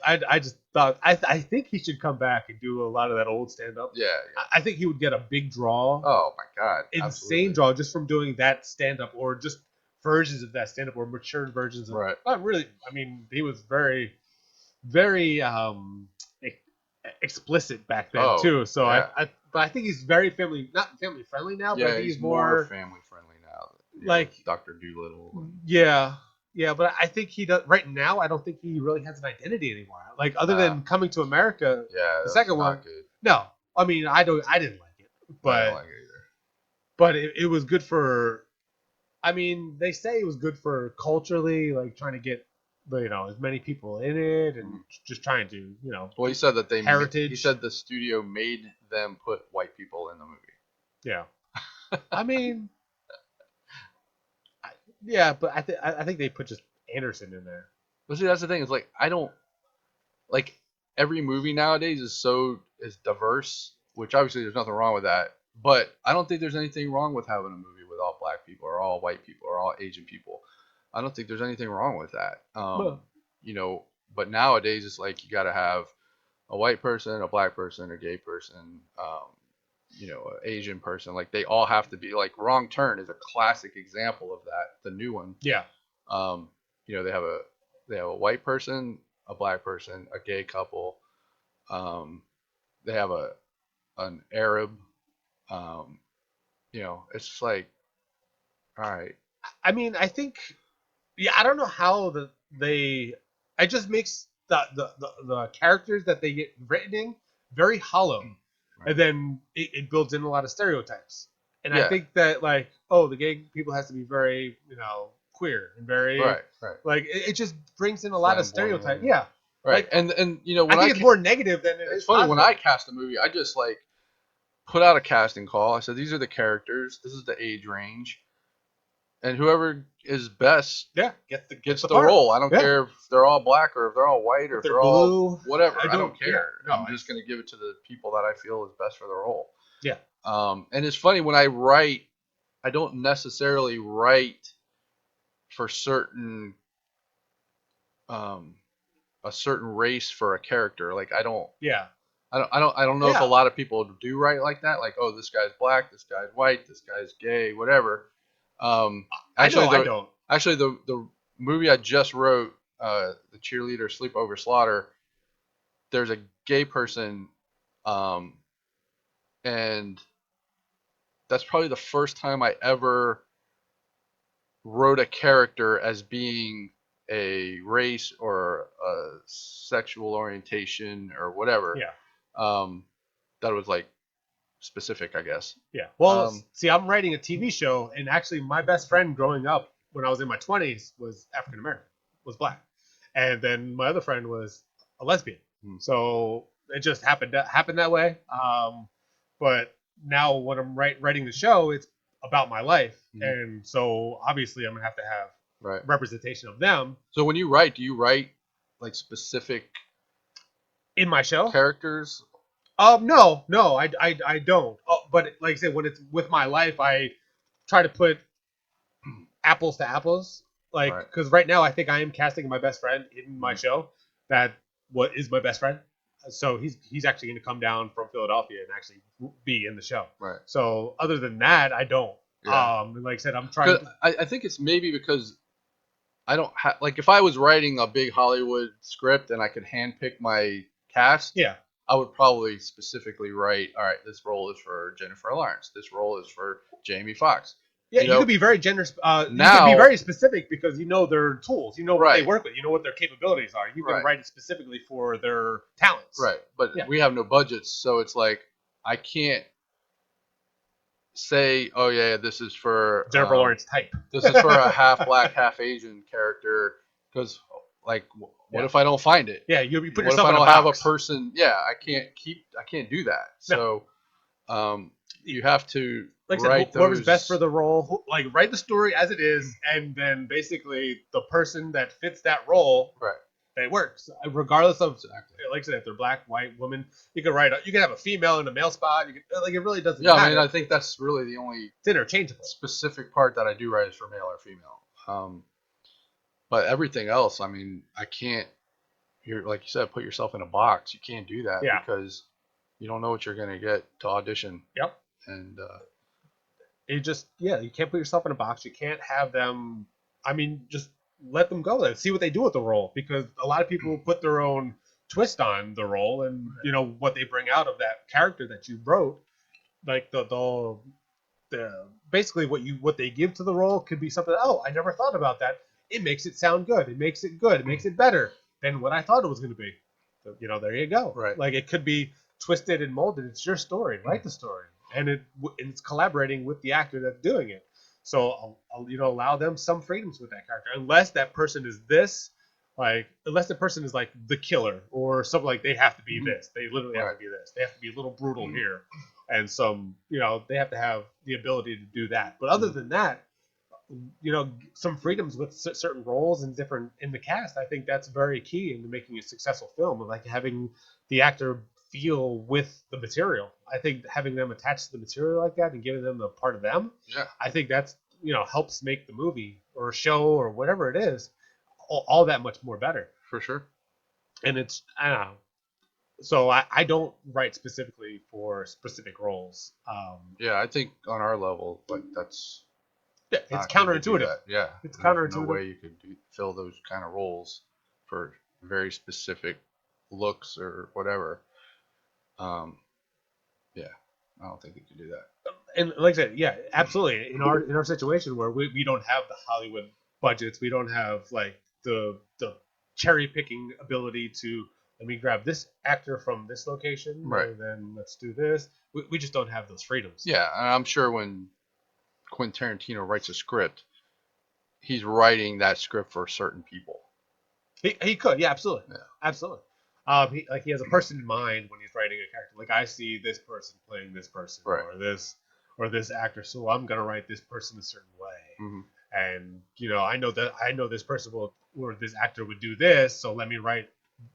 Speaker 1: thought I think he should come back and do a lot of that old stand up.
Speaker 2: Yeah.
Speaker 1: I think he would get a big draw.
Speaker 2: Oh my God.
Speaker 1: Insane
Speaker 2: Absolutely.
Speaker 1: draw just from doing that stand up or just versions of that stand up or matured versions of
Speaker 2: Right.
Speaker 1: not really. I mean, he was very very explicit back then too. So
Speaker 2: yeah.
Speaker 1: but I think he's very not family friendly now.
Speaker 2: Yeah,
Speaker 1: but I think
Speaker 2: he's
Speaker 1: he's
Speaker 2: more family friendly now.
Speaker 1: Like
Speaker 2: Dr. Doolittle.
Speaker 1: Yeah, but I think he does right now. I don't think he really has an identity anymore. Like other than Coming to America,
Speaker 2: Yeah,
Speaker 1: the second one.
Speaker 2: Good.
Speaker 1: No, I mean I didn't like it, but
Speaker 2: I don't like it either.
Speaker 1: But it was good for. I mean, they say it was good for culturally, like trying to get as many people in it and just trying to
Speaker 2: Well, he said that
Speaker 1: heritage.
Speaker 2: He said the studio made them put white people in the movie.
Speaker 1: Yeah, I mean, yeah, but I think they put just Anderson in there.
Speaker 2: But see, that's the thing. It's like I don't like every movie nowadays is diverse, which obviously there's nothing wrong with that. But I don't think there's anything wrong with having a movie with all black people or all white people or all Asian people. I don't think there's anything wrong with that. But nowadays it's like you got to have a white person, a black person, a gay person, an Asian person. Like they all have to be like Wrong Turn is a classic example of that. The new one.
Speaker 1: Yeah.
Speaker 2: They have a white person, a black person, a gay couple. They have an Arab. It's just like, all right.
Speaker 1: I mean, I think, I don't know how it just makes the characters that they get written in very hollow, right. And then it builds in a lot of stereotypes. And I think that the gay people has to be very queer and very
Speaker 2: right.
Speaker 1: Like it just brings in a lot of stereotypes. Yeah.
Speaker 2: Right. When
Speaker 1: I think it's more negative than it is.
Speaker 2: It's funny when I cast a movie, I just put out a casting call. I said, these are the characters. This is the age range. And whoever is best gets the role. I don't care if they're all black or if they're all white or if they're
Speaker 1: blue,
Speaker 2: all whatever. I don't care.
Speaker 1: No,
Speaker 2: I'm just going to give it to the people that I feel is best for the role.
Speaker 1: Yeah.
Speaker 2: And it's funny when I write, I don't necessarily write for certain a certain race for a character. Like I don't know if a lot of people do write like that. Like, oh, this guy's black, this guy's white, this guy's gay, whatever.
Speaker 1: I don't.
Speaker 2: Actually, the movie I just wrote, the cheerleader sleepover slaughter. There's a gay person, um, and that's probably the first time I ever wrote a character as being a race or a sexual orientation or whatever.
Speaker 1: Yeah.
Speaker 2: Um, that was like specific, I guess.
Speaker 1: Yeah. Well,
Speaker 2: Um,
Speaker 1: see, I'm writing a TV show, and actually, my best friend growing up when I was in my 20s was African American, was black, and then my other friend was a lesbian.
Speaker 2: hmm,
Speaker 1: So it just happened that way. But now when I'm writing the show, it's about my life,
Speaker 2: hmm,
Speaker 1: and so obviously I'm gonna have to have
Speaker 2: right.
Speaker 1: representation of them
Speaker 2: So when you write, do you write like specific
Speaker 1: in my show.
Speaker 2: characters?
Speaker 1: No, I don't. But like I said, when it's with my life, I try to put apples to apples. Like,
Speaker 2: Right.
Speaker 1: because right now I think I am casting my best friend in my
Speaker 2: Hmm.
Speaker 1: show. That what is my best friend. So he's actually going to come down from Philadelphia and actually be in the show.
Speaker 2: Right.
Speaker 1: So other than that, I don't.
Speaker 2: Yeah.
Speaker 1: Like I said, I'm trying
Speaker 2: 'Cause
Speaker 1: to.
Speaker 2: I think it's maybe because I don't have like if I was writing a big Hollywood script and I could handpick my cast,
Speaker 1: Yeah,
Speaker 2: I would probably specifically write, all right, this role is for Jennifer Lawrence, this role is for Jamie Foxx.
Speaker 1: yeah.
Speaker 2: You
Speaker 1: You could
Speaker 2: know,
Speaker 1: be very generous. You could be
Speaker 2: now,
Speaker 1: very specific because you know their tools. You know what they
Speaker 2: right,
Speaker 1: work with. You know what their capabilities are. You can
Speaker 2: right,
Speaker 1: write it specifically for their talents.
Speaker 2: right. But
Speaker 1: Yeah.
Speaker 2: we have no budgets, so it's like I can't say, oh yeah,
Speaker 1: Jennifer Lawrence type.
Speaker 2: this is for a half black, half Asian character because like what
Speaker 1: Yeah.
Speaker 2: if I don't find it?
Speaker 1: Yeah, you put
Speaker 2: What if
Speaker 1: yourself
Speaker 2: I
Speaker 1: in a
Speaker 2: don't have a
Speaker 1: box.
Speaker 2: person? Yeah, I can't do that.
Speaker 1: No,
Speaker 2: So you have to
Speaker 1: like I said,
Speaker 2: write
Speaker 1: whoever's best for
Speaker 2: those.
Speaker 1: the role, like write the story as it is, and then basically the person that fits that role,
Speaker 2: Right.
Speaker 1: they works regardless of,
Speaker 2: Exactly.
Speaker 1: like I said, if they're black, white, woman. You can write. You can have a female in a male spot. You can, like it really doesn't
Speaker 2: Yeah, I mean,
Speaker 1: matter.
Speaker 2: I think that's really the only
Speaker 1: It's interchangeable.
Speaker 2: specific part that I do write is for male or female. But everything else, I mean, I can't. You're like you said, put yourself in a box. You can't do that
Speaker 1: Yeah.
Speaker 2: because you don't know what you're gonna get to audition.
Speaker 1: Yep.
Speaker 2: And
Speaker 1: You just you can't put yourself in a box. You can't have them. I mean, just let them go and see what they do with the role because a lot of people put their own twist on the role and what they bring out of that character that you wrote. Like the basically what they give to the role could be something. Oh, I never thought about that. It makes it sound good. It makes it good. It makes it better than what I thought it was going to be. So, there you go.
Speaker 2: Right.
Speaker 1: Like it could be twisted and molded. It's your story. Write the story, and it's collaborating with the actor that's doing it. So allow them some freedoms with that character, unless that person is this. Like, unless the person is like the killer or something, like they have to be this. They literally have
Speaker 2: Right.
Speaker 1: to be this. They have to be a little brutal here, and they have to have the ability to do that. But other than that, some freedoms with certain roles and different in the cast. I think that's very key into making a successful film. Like having the actor feel with the material. I think having them attached to the material like that and giving them a part of them.
Speaker 2: yeah,
Speaker 1: I think that's helps make the movie or show or whatever it is all that much more better.
Speaker 2: for sure.
Speaker 1: And it's I don't know. So I don't write specifically for specific roles.
Speaker 2: Yeah, I think on our level, like that's
Speaker 1: Yeah, it's
Speaker 2: not good to do
Speaker 1: counterintuitive.
Speaker 2: that. Yeah,
Speaker 1: It's
Speaker 2: no
Speaker 1: counterintuitive.
Speaker 2: way you could fill those kind of roles for very specific looks or whatever. Um, yeah, I don't think you can do that.
Speaker 1: And like I said, yeah, absolutely. In our situation where we don't have the Hollywood budgets, we don't have like the cherry picking ability to let me grab this actor from this location
Speaker 2: Right.
Speaker 1: and then let's do this. We just don't have those freedoms.
Speaker 2: Yeah, and I'm sure when Quentin Tarantino writes a script, he's writing that script for certain people.
Speaker 1: He could, yeah, absolutely,
Speaker 2: Yeah.
Speaker 1: absolutely. He has a person in mind when he's writing a character. Like I see this person playing this person,
Speaker 2: Right.
Speaker 1: or this actor, so I'm gonna write this person a certain way.
Speaker 2: Hmm.
Speaker 1: And I know this person will or this actor would do this, so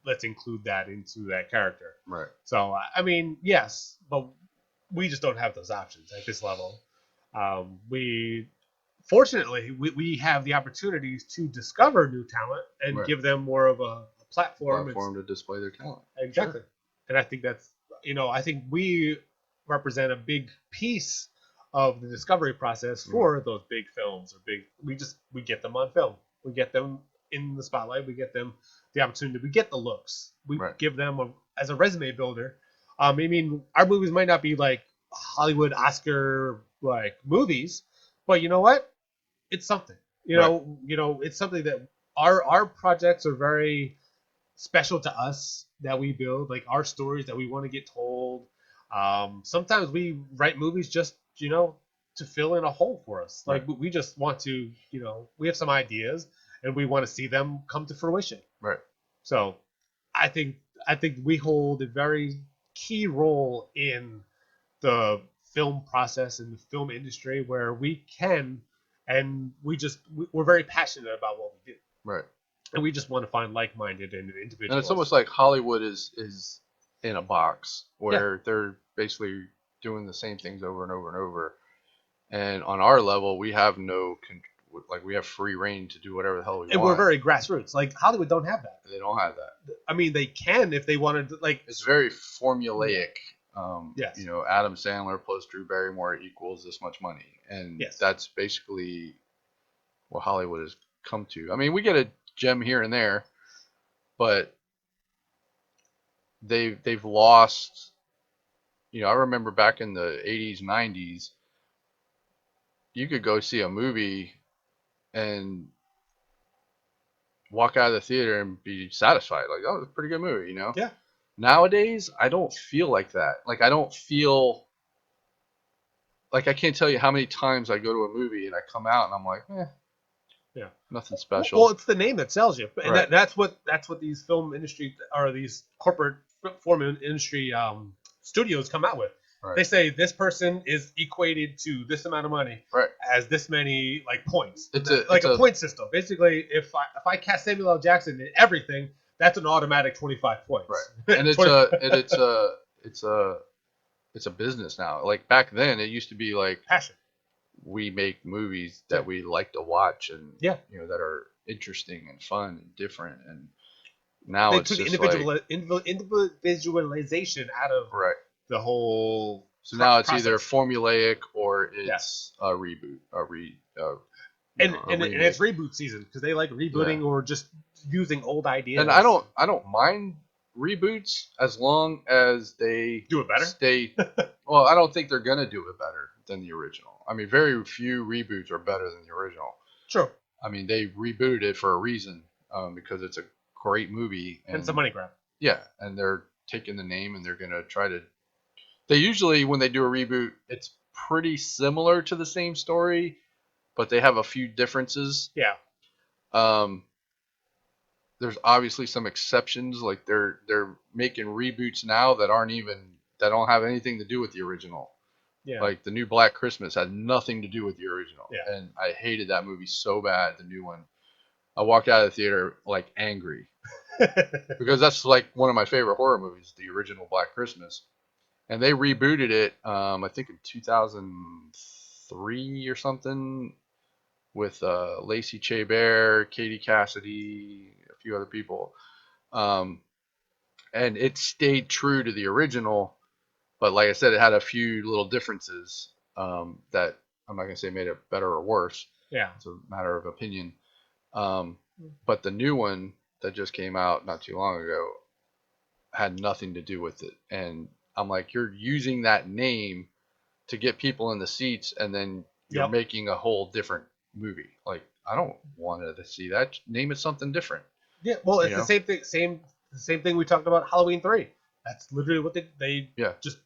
Speaker 1: let's include that into that character.
Speaker 2: Right.
Speaker 1: So I mean, yes, but we just don't have those options at this level. We fortunately we have the opportunities to discover new talent and
Speaker 2: Right.
Speaker 1: give them more of a platform.
Speaker 2: Platform to display their talent.
Speaker 1: Exactly.
Speaker 2: Sure.
Speaker 1: And I think that's I think we represent a big piece of the discovery process for those big films or big. We get them on film. We get them in the spotlight. We get them the opportunity. We get the looks. We
Speaker 2: Right.
Speaker 1: give them as a resume builder. I mean, our movies might not be like Hollywood Oscar like movies, but you know what? It's something.
Speaker 2: Right.
Speaker 1: It's something that our projects are very special to us that we build, like our stories that we want to get told. Sometimes we write movies just to fill in a hole for us. Like
Speaker 2: Right.
Speaker 1: we just want to, we have some ideas and we want to see them come to fruition.
Speaker 2: Right.
Speaker 1: So I think we hold a very key role in the film process and the film industry where we can and we're very passionate about what we do.
Speaker 2: Right.
Speaker 1: And we just want to find like-minded
Speaker 2: And
Speaker 1: individuals.
Speaker 2: it's almost like Hollywood is in a box where
Speaker 1: Yeah.
Speaker 2: they're basically doing the same things over and over and over. And on our level, we have we have free reign to do whatever the hell we
Speaker 1: And
Speaker 2: want.
Speaker 1: we're very grassroots. Like Hollywood don't have that.
Speaker 2: They don't have that.
Speaker 1: I mean, they can if they wanted to. Like
Speaker 2: It's very formulaic.
Speaker 1: Yes.
Speaker 2: Adam Sandler plus Drew Barrymore equals this much money, and
Speaker 1: Yes.
Speaker 2: that's basically what Hollywood has come to. I mean, we get a gem here and there, but they've lost. I remember back in the 80s, 90s, you could go see a movie and walk out of the theater and be satisfied. Like, oh, it was a pretty good movie,
Speaker 1: Yeah.
Speaker 2: Nowadays, I don't feel like that. Like, I don't feel like I can't tell you how many times I go to a movie and I come out and I'm like,
Speaker 1: Yeah.
Speaker 2: nothing special.
Speaker 1: Well, it's the name that sells you, and
Speaker 2: Right.
Speaker 1: that's what these film industry or these corporate film industry studios come out with.
Speaker 2: Right.
Speaker 1: They say this person is equated to this amount of money
Speaker 2: Right.
Speaker 1: as this many like points.
Speaker 2: It's
Speaker 1: a point system. Basically, if I cast Samuel L. Jackson in everything, that's an automatic 25 points.
Speaker 2: Right. And it's a business now. Like back then, it used to be like
Speaker 1: Passion.
Speaker 2: we make movies that we like to watch and
Speaker 1: Yeah.
Speaker 2: that are interesting and fun and different. And now
Speaker 1: They
Speaker 2: it's
Speaker 1: took
Speaker 2: just
Speaker 1: individualization out of
Speaker 2: right.
Speaker 1: the whole.
Speaker 2: So now it's
Speaker 1: process.
Speaker 2: either formulaic or it's
Speaker 1: Yes.
Speaker 2: a reboot,
Speaker 1: And
Speaker 2: a
Speaker 1: it's
Speaker 2: remake.
Speaker 1: reboot season because they like rebooting
Speaker 2: Yeah.
Speaker 1: or just using old ideas.
Speaker 2: And I don't mind reboots as long as they
Speaker 1: Do it better?
Speaker 2: Stay. Well, I don't think they're gonna do it better than the original. I mean, very few reboots are better than the original.
Speaker 1: True.
Speaker 2: I mean, they rebooted it for a reason, because it's a great movie
Speaker 1: And it's a money grab.
Speaker 2: Yeah, and they're taking the name and they're gonna try to. They usually, when they do a reboot, it's pretty similar to the same story, but they have a few differences.
Speaker 1: Yeah.
Speaker 2: There's obviously some exceptions, like they're making reboots now that don't have anything to do with the original.
Speaker 1: Yeah.
Speaker 2: Like the new Black Christmas had nothing to do with the original.
Speaker 1: Yeah.
Speaker 2: And I hated that movie so bad, the new one. I walked out of the theater like angry. Because that's like one of my favorite horror movies, the original Black Christmas. And they rebooted it, I think in 2003 or something, with Lacey Chabert, Katie Cassidy, a few other people. And it stayed true to the original, but like I said, it had a few little differences that I'm not going to say made it better or worse.
Speaker 1: Yeah.
Speaker 2: It's a matter of opinion. But the new one that just came out not too long ago had nothing to do with it. And I'm like, you're using that name to get people in the seats, and then you're making a whole different movie. Like, I don't want to see that. Name it something different.
Speaker 1: Yeah, well, it's the same thing. The same thing we talked about Halloween 3. That's literally what they just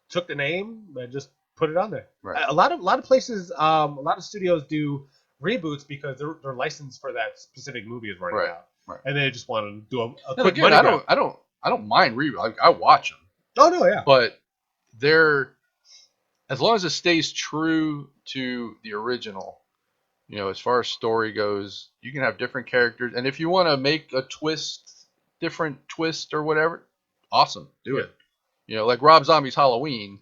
Speaker 1: took the name and just put it on there.
Speaker 2: Right.
Speaker 1: A lot of places, a lot of studios do reboots because they're licensed for that specific movie is running out,
Speaker 2: right.
Speaker 1: and they just want to do a
Speaker 2: And
Speaker 1: quick
Speaker 2: again,
Speaker 1: money grab.
Speaker 2: I don't mind reboots. I watch them.
Speaker 1: Oh no, yeah.
Speaker 2: But they're, as long as it stays true to the original, as far as story goes, you can have different characters, and if you want to make a different twist or whatever, awesome, do it. Like Rob Zombie's Halloween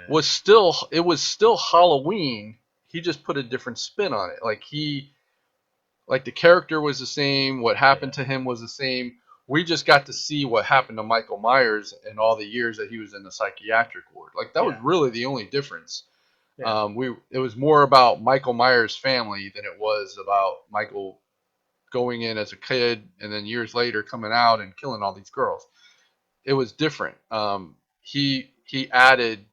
Speaker 2: was still Halloween. He just put a different spin on it. Like the character was the same, what happened to him was the same. we just got to see what happened to Michael Myers in all the years that he was in the psychiatric ward. Like that was
Speaker 1: Yeah.
Speaker 2: really the only difference.
Speaker 1: Yeah.
Speaker 2: It was more about Michael Myers' family than it was about Michael going in as a kid and then years later coming out and killing all these girls. It was different. He added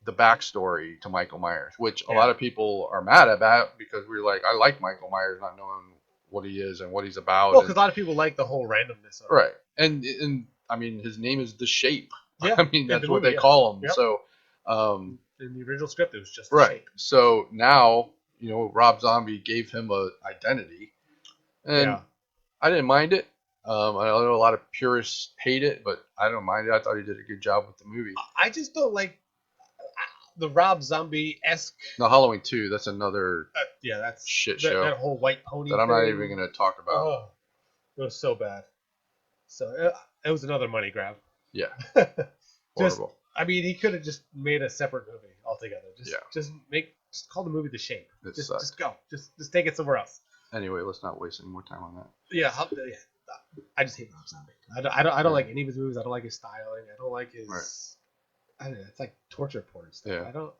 Speaker 2: the backstory to Michael Myers, which a lot
Speaker 1: Yeah.
Speaker 2: of people are mad about because we're like, I like Michael Myers not knowing what he is and what he's about.
Speaker 1: Well,
Speaker 2: And
Speaker 1: because a lot of people like the whole randomness of it.
Speaker 2: right, and I mean, his name is the Shape.
Speaker 1: Yeah.
Speaker 2: I mean,
Speaker 1: In
Speaker 2: that's
Speaker 1: the
Speaker 2: what
Speaker 1: movie,
Speaker 2: they
Speaker 1: yeah.
Speaker 2: call him.
Speaker 1: Yep.
Speaker 2: So, um,
Speaker 1: In the original script, it was just the
Speaker 2: right.
Speaker 1: shape.
Speaker 2: So now, Rob Zombie gave him a identity, and
Speaker 1: Yeah.
Speaker 2: I didn't mind it. I know a lot of purists hate it, but I don't mind it. I thought he did a good job with the movie.
Speaker 1: I just don't like the Rob Zombie esque.
Speaker 2: Now, Halloween 2, that's another
Speaker 1: Yeah, that's
Speaker 2: shit
Speaker 1: that,
Speaker 2: show
Speaker 1: that whole white pony
Speaker 2: that I'm
Speaker 1: thing.
Speaker 2: not even going to talk about.
Speaker 1: Oh, it was so bad. So it was another money grab.
Speaker 2: Yeah,
Speaker 1: Just,
Speaker 2: horrible.
Speaker 1: I mean, he could have just made a separate movie altogether.
Speaker 2: Yeah.
Speaker 1: Just call the movie The Shape.
Speaker 2: It
Speaker 1: Just
Speaker 2: sucked.
Speaker 1: go. Just take it somewhere else.
Speaker 2: Anyway, let's not waste any more time on that.
Speaker 1: Yeah, I just hate Rob Zombie. I don't like any of his movies. I don't like his styling. I don't like his.
Speaker 2: Right.
Speaker 1: I don't know. It's like torture porn stuff.
Speaker 2: Yeah.
Speaker 1: I don't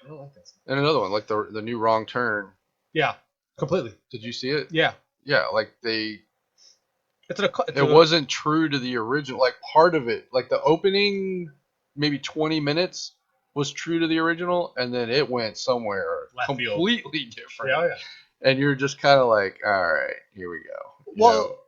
Speaker 1: like that stuff.
Speaker 2: And another one, like the new Wrong Turn.
Speaker 1: Yeah, completely.
Speaker 2: Did you see it?
Speaker 1: Yeah,
Speaker 2: Yeah, like
Speaker 1: it
Speaker 2: wasn't true to the original. Like part of it, like the opening, maybe 20 minutes was true to the original, and then it went somewhere
Speaker 1: Left field.
Speaker 2: completely different.
Speaker 1: Yeah, yeah.
Speaker 2: And you're just kind of like, all right, here we go.
Speaker 1: Well,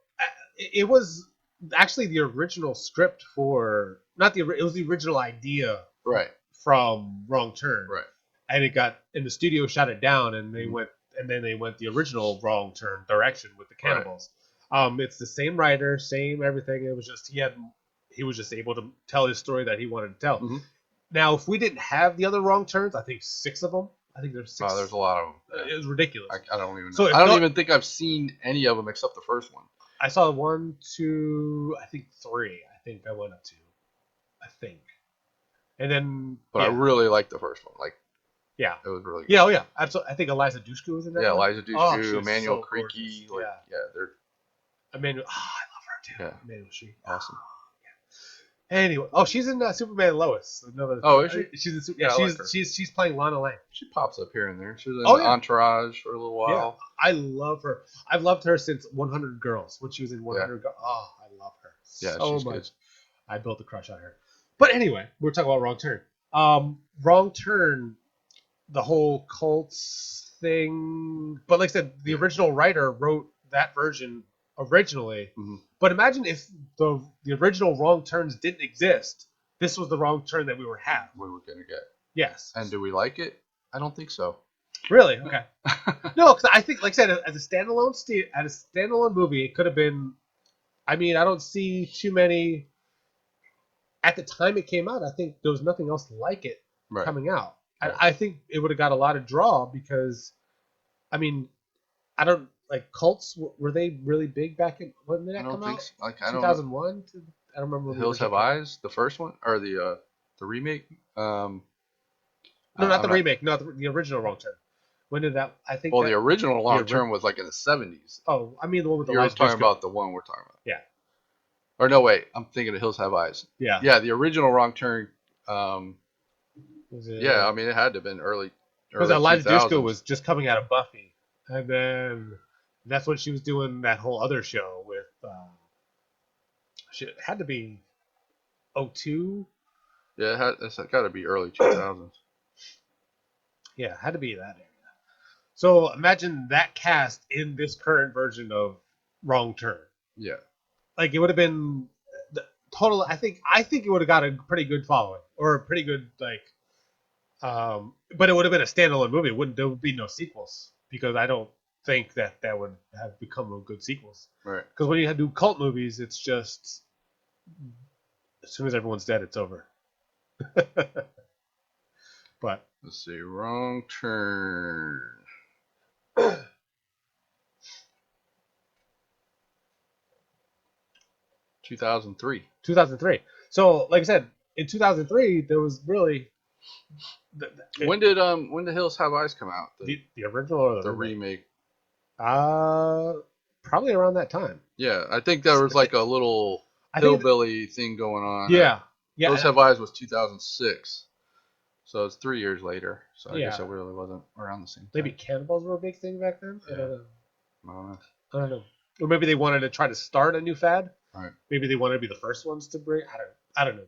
Speaker 1: it was actually the original script for it was the original idea
Speaker 2: right,
Speaker 1: from Wrong Turn,
Speaker 2: right,
Speaker 1: and it got and the studio shot it down, and they
Speaker 2: Mhm.
Speaker 1: went the original Wrong Turn direction with the cannibals. It's the same writer, same everything. It was just he was just able to tell his story that he wanted to tell.
Speaker 2: Mhm.
Speaker 1: Now, if we didn't have the other Wrong Turns, I think 6 of them. I think there's 6.
Speaker 2: Oh, there's a lot of them.
Speaker 1: It was ridiculous.
Speaker 2: I don't even.
Speaker 1: So
Speaker 2: I don't even think I've seen any of them except the first one.
Speaker 1: I saw 1, 2, I think 3. I think I went up to. I think. And then.
Speaker 2: But I really liked the first one. Like,
Speaker 1: yeah.
Speaker 2: it was really good.
Speaker 1: Yeah, oh yeah. Absolutely. I think Eliza Dushku was in that.
Speaker 2: Yeah,
Speaker 1: one.
Speaker 2: Eliza
Speaker 1: Oh, she
Speaker 2: Dushku,
Speaker 1: was
Speaker 2: Emmanuel
Speaker 1: so
Speaker 2: Creaky.
Speaker 1: gorgeous.
Speaker 2: Like, yeah, they're
Speaker 1: Emmanuel. Oh, I love her too.
Speaker 2: Yeah.
Speaker 1: Emmanuel She.
Speaker 2: awesome.
Speaker 1: Anyway, she's in Superman and Lois. Another.
Speaker 2: Oh, is she?
Speaker 1: She's in,
Speaker 2: Yeah, I like her.
Speaker 1: she's playing Lana Lang.
Speaker 2: She pops up here and there. She was in
Speaker 1: Oh, yeah.
Speaker 2: Entourage for a little while.
Speaker 1: Yeah, I love her. I've loved her since 100 Girls when she was in 100 Girls. Oh, I love her
Speaker 2: Yeah,
Speaker 1: so
Speaker 2: she's
Speaker 1: much.
Speaker 2: good.
Speaker 1: I built a crush on her. But anyway, we're talking about Wrong Turn. Wrong Turn, the whole cults thing. But like I said, the original writer wrote that version originally.
Speaker 2: Mhm.
Speaker 1: But imagine if the original Wrong Turns didn't exist. This was the Wrong Turn that we were having.
Speaker 2: What we're gonna get.
Speaker 1: Yes.
Speaker 2: And do we like it? I don't think so.
Speaker 1: Really? Okay. No, because I think, like I said, as a standalone movie, it could have been. I mean, I don't see too many. At the time it came out, I think there was nothing else like it
Speaker 2: Right.
Speaker 1: coming out.
Speaker 2: Right.
Speaker 1: I think it would have got a lot of draw because, I mean, I don't like cults. Were they really big back in when did
Speaker 2: I
Speaker 1: that
Speaker 2: don't
Speaker 1: come
Speaker 2: think
Speaker 1: out?
Speaker 2: so. Like, I don't.
Speaker 1: 2001. I don't remember.
Speaker 2: The Hills Have Eyes, the first one, or the remake.
Speaker 1: No, not the remake. No, the original Wrong Turn. When did that? I think.
Speaker 2: Well, the original Long
Speaker 1: ori-
Speaker 2: Term was like in the 70s.
Speaker 1: Oh, I mean the one with the
Speaker 2: You're
Speaker 1: Eliza
Speaker 2: talking
Speaker 1: Dushku.
Speaker 2: about the one we're talking about.
Speaker 1: Yeah.
Speaker 2: Or no, wait. I'm thinking of Hills Have Eyes.
Speaker 1: Yeah.
Speaker 2: Yeah, the original Wrong Turn.
Speaker 1: Was it,
Speaker 2: Yeah, I mean it had to have been early.
Speaker 1: Because Eliza
Speaker 2: 2000s.
Speaker 1: Dushku was just coming out of Buffy, and then that's when she was doing that whole other show with. It had to be 02.
Speaker 2: Yeah, it's got to be early 2000s.
Speaker 1: Yeah, it had to be that area. So imagine that cast in this current version of Wrong Turn.
Speaker 2: Yeah.
Speaker 1: Like it would have been the total. I think it would have got a pretty good following or a pretty good like. But it would have been a standalone movie. There would be no sequels because I don't think that would have become good sequels.
Speaker 2: Right.
Speaker 1: Because when you do cult movies, it's just as soon as everyone's dead, it's over. But
Speaker 2: Let's see. Wrong Turn. 2003.
Speaker 1: 2003. So, like I said, in 2003, there was really
Speaker 2: When did Hills Have Eyes come out?
Speaker 1: the original or
Speaker 2: The remake.
Speaker 1: probably around that time.
Speaker 2: Yeah, I think there was like a little
Speaker 1: I think,
Speaker 2: hillbilly thing going on.
Speaker 1: yeah, yeah,
Speaker 2: Those Have Eyes was 2006, so it's 3 years later. So I guess
Speaker 1: yeah.
Speaker 2: it really wasn't around the same
Speaker 1: Maybe
Speaker 2: time.
Speaker 1: cannibals were a big thing back then. I
Speaker 2: Yeah,
Speaker 1: don't know.
Speaker 2: I don't know.
Speaker 1: I don't know. Or maybe they wanted to try to start a new fad.
Speaker 2: Right.
Speaker 1: Maybe they wanted to be the first ones to bring. I don't know.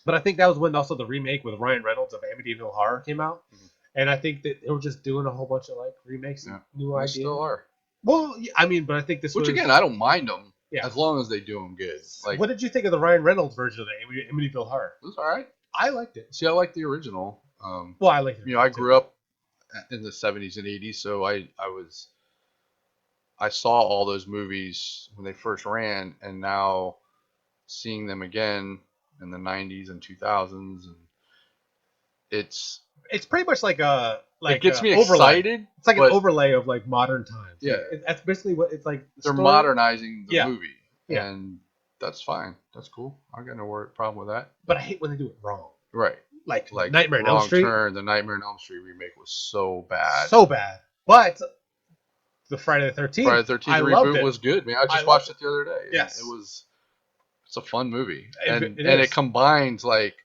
Speaker 1: But I think that was when also the remake with Ryan Reynolds of Amityville Horror came out,
Speaker 2: Mhm.
Speaker 1: and I think that they were just doing a whole bunch of like remakes, and
Speaker 2: Yeah,
Speaker 1: new
Speaker 2: they
Speaker 1: ideas.
Speaker 2: still are.
Speaker 1: Well, yeah, I mean, but I think this
Speaker 2: Which
Speaker 1: was.
Speaker 2: again, I don't mind them
Speaker 1: Yeah.
Speaker 2: as long as they do them good. Like,
Speaker 1: What did you think of the Ryan Reynolds version of the Amityville Horror?
Speaker 2: it was all right.
Speaker 1: I liked it.
Speaker 2: See, I like the original.
Speaker 1: Well, I liked it.
Speaker 2: I
Speaker 1: too.
Speaker 2: grew up in the 70s and 80s, so I saw all those movies when they first ran, and now seeing them again in the 90s and 2000s, and it's
Speaker 1: It's pretty much like a
Speaker 2: it gets me
Speaker 1: overlay.
Speaker 2: excited.
Speaker 1: It's like an
Speaker 2: but
Speaker 1: overlay of like modern times.
Speaker 2: Yeah.
Speaker 1: Like, that's basically what it's like.
Speaker 2: they're
Speaker 1: story-
Speaker 2: modernizing the
Speaker 1: Yeah.
Speaker 2: movie,
Speaker 1: Yeah.
Speaker 2: and that's fine. That's cool. I got no problem with that.
Speaker 1: But I hate when they do it wrong.
Speaker 2: Right.
Speaker 1: Like
Speaker 2: Like
Speaker 1: Nightmare on
Speaker 2: Wrong
Speaker 1: Elm Street,
Speaker 2: Turn, the Nightmare on Elm Street remake was so bad.
Speaker 1: so bad. But the Friday the 13th,
Speaker 2: Friday the 13th
Speaker 1: I loved
Speaker 2: reboot
Speaker 1: it.
Speaker 2: was good, man. I just
Speaker 1: I
Speaker 2: watched
Speaker 1: loved
Speaker 2: it the other day.
Speaker 1: Yes.
Speaker 2: It's a fun movie,
Speaker 1: It
Speaker 2: and
Speaker 1: is.
Speaker 2: it combines like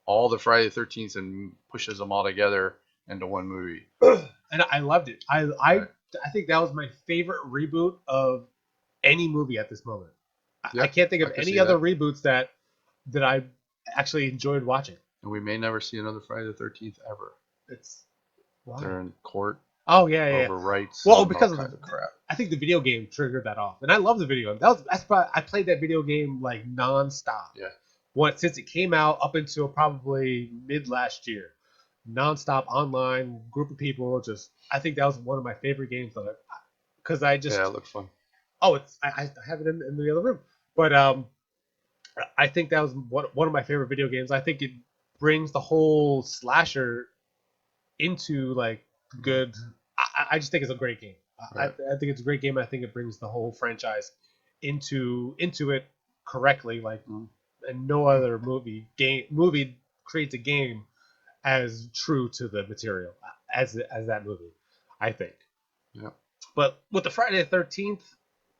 Speaker 2: all the Friday the 13th and pushes them all together into one movie.
Speaker 1: And I loved it. I
Speaker 2: Right.
Speaker 1: think that was my favorite reboot of any movie at this moment.
Speaker 2: Yeah,
Speaker 1: I can't think
Speaker 2: I
Speaker 1: of
Speaker 2: can
Speaker 1: any
Speaker 2: see
Speaker 1: other
Speaker 2: that.
Speaker 1: reboots that I actually enjoyed watching.
Speaker 2: And we may never see another Friday the 13th ever.
Speaker 1: It's why?
Speaker 2: They're in court
Speaker 1: Oh yeah.
Speaker 2: over rights.
Speaker 1: Well,
Speaker 2: and
Speaker 1: because
Speaker 2: all
Speaker 1: of
Speaker 2: kinds of crap.
Speaker 1: I think the video game triggered that off, and I love the video game. I played that video game like nonstop.
Speaker 2: Yeah.
Speaker 1: Since it came out up until probably mid last year, nonstop online group of people. I think that was one of my favorite games because I just
Speaker 2: Yeah, it looks fun.
Speaker 1: I have it in the other room, but I think that was one of my favorite video games. I think it brings the whole slasher into like good. I just think it's a great game.
Speaker 2: Right.
Speaker 1: I think it's a great game. I think it brings the whole franchise into it correctly. Like, and no other movie creates a game as true to the material as that movie. I think.
Speaker 2: Yeah.
Speaker 1: But with the Friday the 13th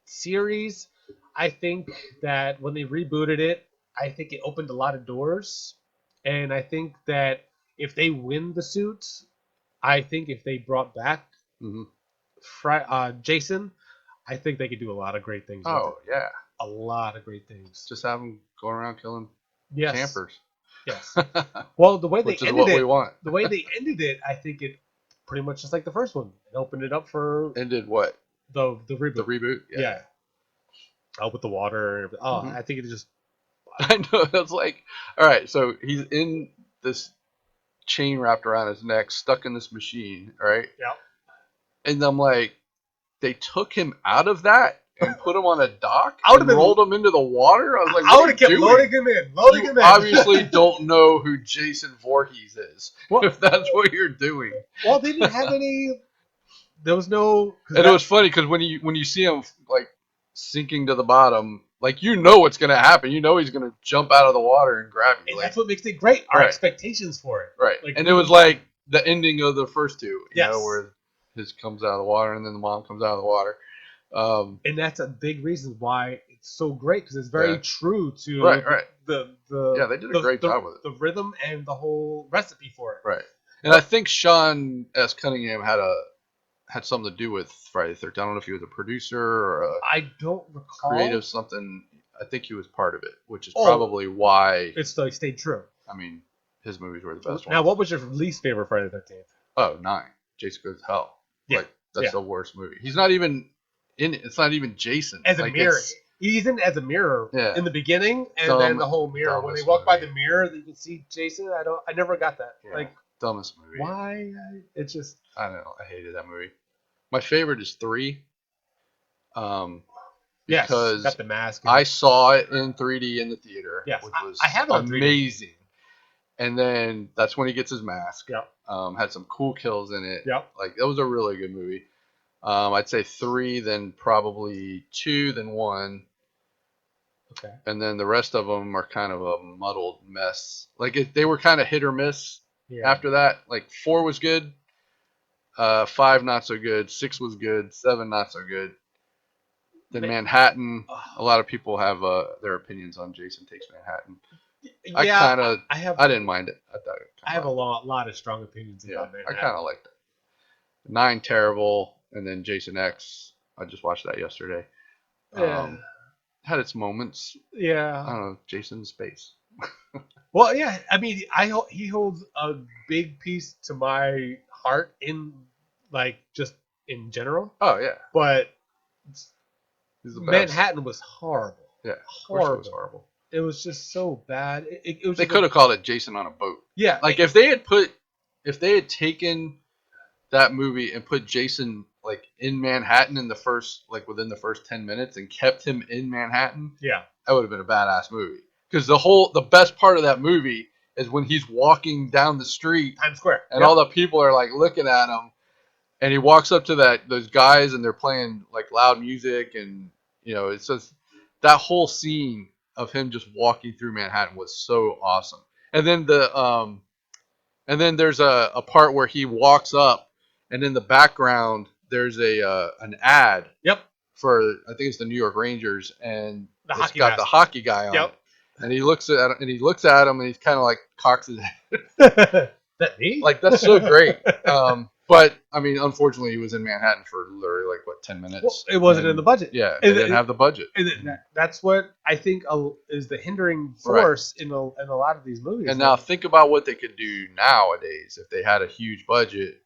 Speaker 1: series, I think that when they rebooted it, I think it opened a lot of doors, and I think that if they win the suit, I think if they brought back Jason, I think they could do a lot of great things.
Speaker 2: Oh yeah,
Speaker 1: a lot of great things.
Speaker 2: Just have them going around killing campers.
Speaker 1: Yes. Well, the way
Speaker 2: Which
Speaker 1: they
Speaker 2: is
Speaker 1: ended
Speaker 2: what
Speaker 1: it,
Speaker 2: we want.
Speaker 1: the way they ended it, I think it pretty much just like the first one. It opened it up for
Speaker 2: Ended what?
Speaker 1: the reboot.
Speaker 2: The reboot.
Speaker 1: Yeah. With the water. I think it just.
Speaker 2: I know. It's like, all right, so he's in this chain wrapped around his neck, stuck in this machine, right?
Speaker 1: Yeah.
Speaker 2: And I'm like, they took him out of that and put him on a dock
Speaker 1: I would've
Speaker 2: and rolled him into the water. I was like,
Speaker 1: I
Speaker 2: what
Speaker 1: would
Speaker 2: are
Speaker 1: have
Speaker 2: you
Speaker 1: kept
Speaker 2: doing?
Speaker 1: loading him in.
Speaker 2: Obviously don't know who Jason Voorhees is,
Speaker 1: Well-
Speaker 2: if that's what you're doing.
Speaker 1: Well, they didn't have any. There was no.
Speaker 2: And it was funny because when you see him like sinking to the bottom, like you know what's gonna happen. You know he's gonna jump out of the water and grab you.
Speaker 1: And
Speaker 2: Like,
Speaker 1: that's what makes it great. Our
Speaker 2: Right.
Speaker 1: expectations for it.
Speaker 2: right.
Speaker 1: Like,
Speaker 2: And it was like the ending of the first two, you
Speaker 1: Yes.
Speaker 2: know, where his comes out of the water and then the mom comes out of the water.
Speaker 1: And that's a big reason why it's so great because it's very
Speaker 2: Yeah.
Speaker 1: true to
Speaker 2: Right.
Speaker 1: the
Speaker 2: Yeah, they did a great job with it.
Speaker 1: The rhythm and the whole recipe for it.
Speaker 2: Right. And I think Sean S. Cunningham had something to do with Friday the 13th. I don't know if he was a producer or a
Speaker 1: I don't recall.
Speaker 2: creative something. I think he was part of it, which is
Speaker 1: Oh.
Speaker 2: probably why.
Speaker 1: It still stayed true.
Speaker 2: I mean, his movies were the best
Speaker 1: Now,
Speaker 2: ones.
Speaker 1: what was your least favorite Friday the 13th?
Speaker 2: Oh, 9. Jason Goes to Hell.
Speaker 1: Yeah.
Speaker 2: Like, that's
Speaker 1: Yeah.
Speaker 2: the worst movie. He's not even in it. It's not even Jason.
Speaker 1: As a
Speaker 2: Like,
Speaker 1: mirror.
Speaker 2: it's-
Speaker 1: He's in as a mirror
Speaker 2: Yeah.
Speaker 1: in the beginning, and then the whole mirror. When they
Speaker 2: dumbest
Speaker 1: walk by
Speaker 2: movie.
Speaker 1: the mirror, you can see Jason. I never got that.
Speaker 2: Yeah.
Speaker 1: Like,
Speaker 2: Dumbest movie.
Speaker 1: why? It's just.
Speaker 2: I don't know. I hated that movie. My favorite is 3.
Speaker 1: Yes,
Speaker 2: Because
Speaker 1: got the mask.
Speaker 2: I saw it in 3D in the theater,
Speaker 1: Yes,
Speaker 2: which was
Speaker 1: I have it on 3D.
Speaker 2: amazing. And then that's when he gets his mask.
Speaker 1: Yep.
Speaker 2: Had some cool kills in it.
Speaker 1: Yep.
Speaker 2: Like, that was a really good movie. I'd say 3, then probably 2, then 1.
Speaker 1: Okay.
Speaker 2: And then the rest of them are kind of a muddled mess. Like, they were kind of hit or miss
Speaker 1: Yeah.
Speaker 2: after that. Like, 4 was good. 5 not so good. 6 was good. 7 not so good. Then Manhattan. A lot of people have their opinions on Jason Takes Manhattan.
Speaker 1: Yeah,
Speaker 2: I didn't mind it. I thought
Speaker 1: I have a lot of strong opinions about
Speaker 2: I
Speaker 1: Manhattan.
Speaker 2: kind of liked it. 9 terrible, and then Jason X. I just watched that yesterday.
Speaker 1: Yeah.
Speaker 2: Had its moments.
Speaker 1: Yeah.
Speaker 2: I don't know, Jason in space.
Speaker 1: Well, yeah. I mean, he holds a big piece to my heart in like just in general.
Speaker 2: Oh yeah,
Speaker 1: But
Speaker 2: he's the best.
Speaker 1: Manhattan was horrible.
Speaker 2: Yeah, of
Speaker 1: horrible.
Speaker 2: course it was horrible.
Speaker 1: It was just so bad. It was
Speaker 2: they could have called it Jason on a Boat.
Speaker 1: Yeah.
Speaker 2: Like if they had taken that movie and put Jason like in Manhattan in the first within the first 10 minutes and kept him in Manhattan,
Speaker 1: yeah,
Speaker 2: that would have been a badass movie. Because the best part of that movie is when he's walking down the street,
Speaker 1: Times Square,
Speaker 2: and all the people are like looking at him, and he walks up to those guys and they're playing like loud music, and it's just that whole scene of him just walking through Manhattan was so awesome. And then there's a part where he walks up, and in the background there's an ad.
Speaker 1: Yep.
Speaker 2: For I think it's the New York Rangers, and it's got the
Speaker 1: mask.
Speaker 2: hockey guy on it. And he looks at him, and he's kind of like cocks his
Speaker 1: head. That me?
Speaker 2: Like that's so great. But I mean, unfortunately, he was in Manhattan for literally 10 minutes.
Speaker 1: Well, it wasn't in the budget.
Speaker 2: Yeah, they didn't have the budget.
Speaker 1: That's what I think is the hindering force in a lot of these movies.
Speaker 2: And now think about what they could do nowadays if they had a huge budget.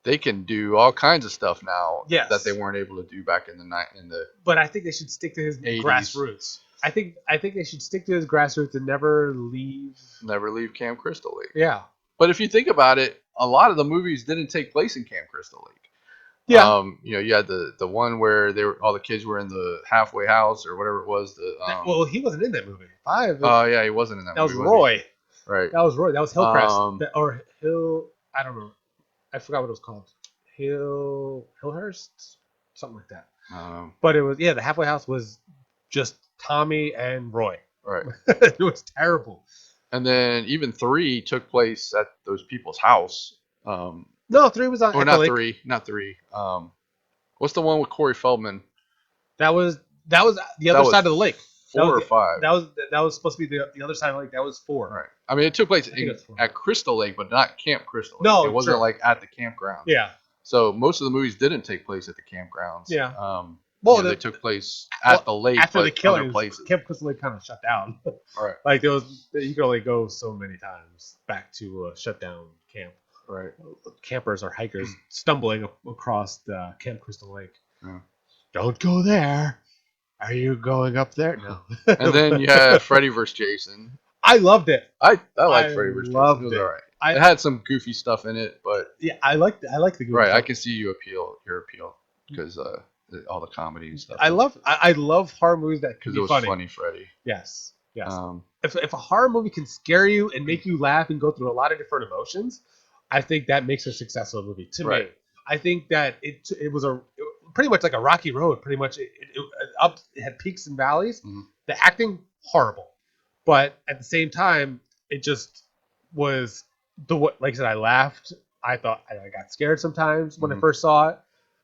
Speaker 2: They can do all kinds of stuff now that they weren't able to do back in the.
Speaker 1: But I think they should stick to his
Speaker 2: 80s.
Speaker 1: Grassroots. I think they should stick to his grassroots and never leave
Speaker 2: Camp Crystal Lake.
Speaker 1: Yeah.
Speaker 2: But if you think about it, a lot of the movies didn't take place in Camp Crystal Lake.
Speaker 1: Yeah.
Speaker 2: You had the one where all the kids were in the halfway house or whatever it was.
Speaker 1: Well, he wasn't in that movie.
Speaker 2: Oh yeah, he wasn't in that movie.
Speaker 1: That was Roy.
Speaker 2: Right.
Speaker 1: That was Roy. That was Hillcrest. Or Hill. I don't know. I forgot what it was called. Hillhurst, something like that. But it was the halfway house was just Tommy and Roy.
Speaker 2: Right.
Speaker 1: It was terrible.
Speaker 2: And then even 3 took place at those people's house.
Speaker 1: No, 3 was on.
Speaker 2: Or not 3, not 3. What's the one with Corey Feldman?
Speaker 1: That was the other side of the lake.
Speaker 2: 4 or 5.
Speaker 1: That was supposed to be the other side of the lake. That was 4.
Speaker 2: Right. I mean, it took place at Crystal Lake, but not Camp Crystal Lake.
Speaker 1: No,
Speaker 2: it wasn't at the campground.
Speaker 1: Yeah.
Speaker 2: So most of the movies didn't take place at the campgrounds.
Speaker 1: Yeah.
Speaker 2: They took place at the lake,
Speaker 1: after
Speaker 2: but
Speaker 1: the killing.
Speaker 2: Other places.
Speaker 1: Camp Crystal Lake kind of shut down.
Speaker 2: Right.
Speaker 1: Like you could only go so many times back to a shutdown camp.
Speaker 2: Right.
Speaker 1: Campers or hikers stumbling across the Camp Crystal Lake.
Speaker 2: Yeah.
Speaker 1: Don't go there. Are you going up there? No.
Speaker 2: And then you had Freddy vs. Jason.
Speaker 1: I loved it.
Speaker 2: I liked Freddy vs. Jason. It was all right. It had some goofy stuff in it, but
Speaker 1: I like the goofy
Speaker 2: right.
Speaker 1: stuff.
Speaker 2: I can see your appeal because all the comedy and stuff.
Speaker 1: I love horror movies that can be
Speaker 2: funny. Because it was funny, Freddy.
Speaker 1: Yes. If a horror movie can scare you and make you laugh and go through a lot of different emotions, I think that makes a successful movie to me. I think that it was pretty much like a rocky road. Pretty much it had peaks and valleys.
Speaker 2: Mm-hmm.
Speaker 1: The acting horrible, but at the same time it just was like I said, I laughed. I thought I got scared sometimes when I first saw it.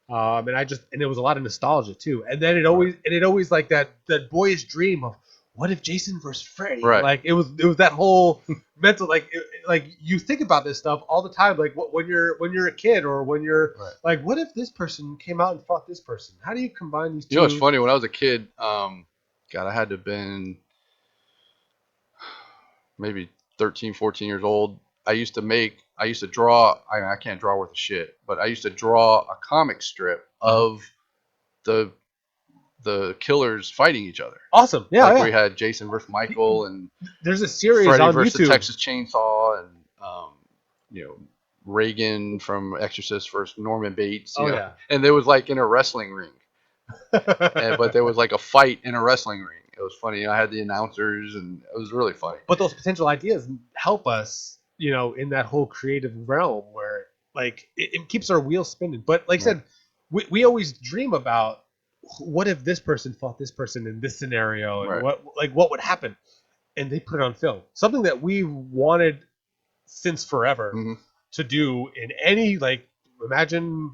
Speaker 1: And it was a lot of nostalgia too. And then it always like that boyish dream of what if Jason versus Freddy?
Speaker 2: Right.
Speaker 1: Like it was that whole mental like you think about this stuff all the time. Like when you're a kid or when you're like, what if this person came out and fought this person? How do you combine these two?
Speaker 2: You know, it's funny. When I was a kid, I had to have been maybe 13, 14 years old. I used to draw. I can't draw worth a shit, but I used to draw a comic strip of the killers fighting each other.
Speaker 1: Awesome. Yeah.
Speaker 2: We had Jason versus Michael, and
Speaker 1: there's a series
Speaker 2: Freddy
Speaker 1: on
Speaker 2: versus
Speaker 1: YouTube.
Speaker 2: the Texas Chainsaw, and Reagan from Exorcist versus Norman Bates.
Speaker 1: Yeah.
Speaker 2: And there was in a wrestling ring, but there was a fight in a wrestling ring. It was funny. I had the announcers, and it was really funny.
Speaker 1: But those potential ideas help us, in that whole creative realm where it keeps our wheels spinning. But like I said, we always dream about what if this person fought this person in this scenario, and what would happen, and they put it on film. Something that we wanted since forever to do in any imagine,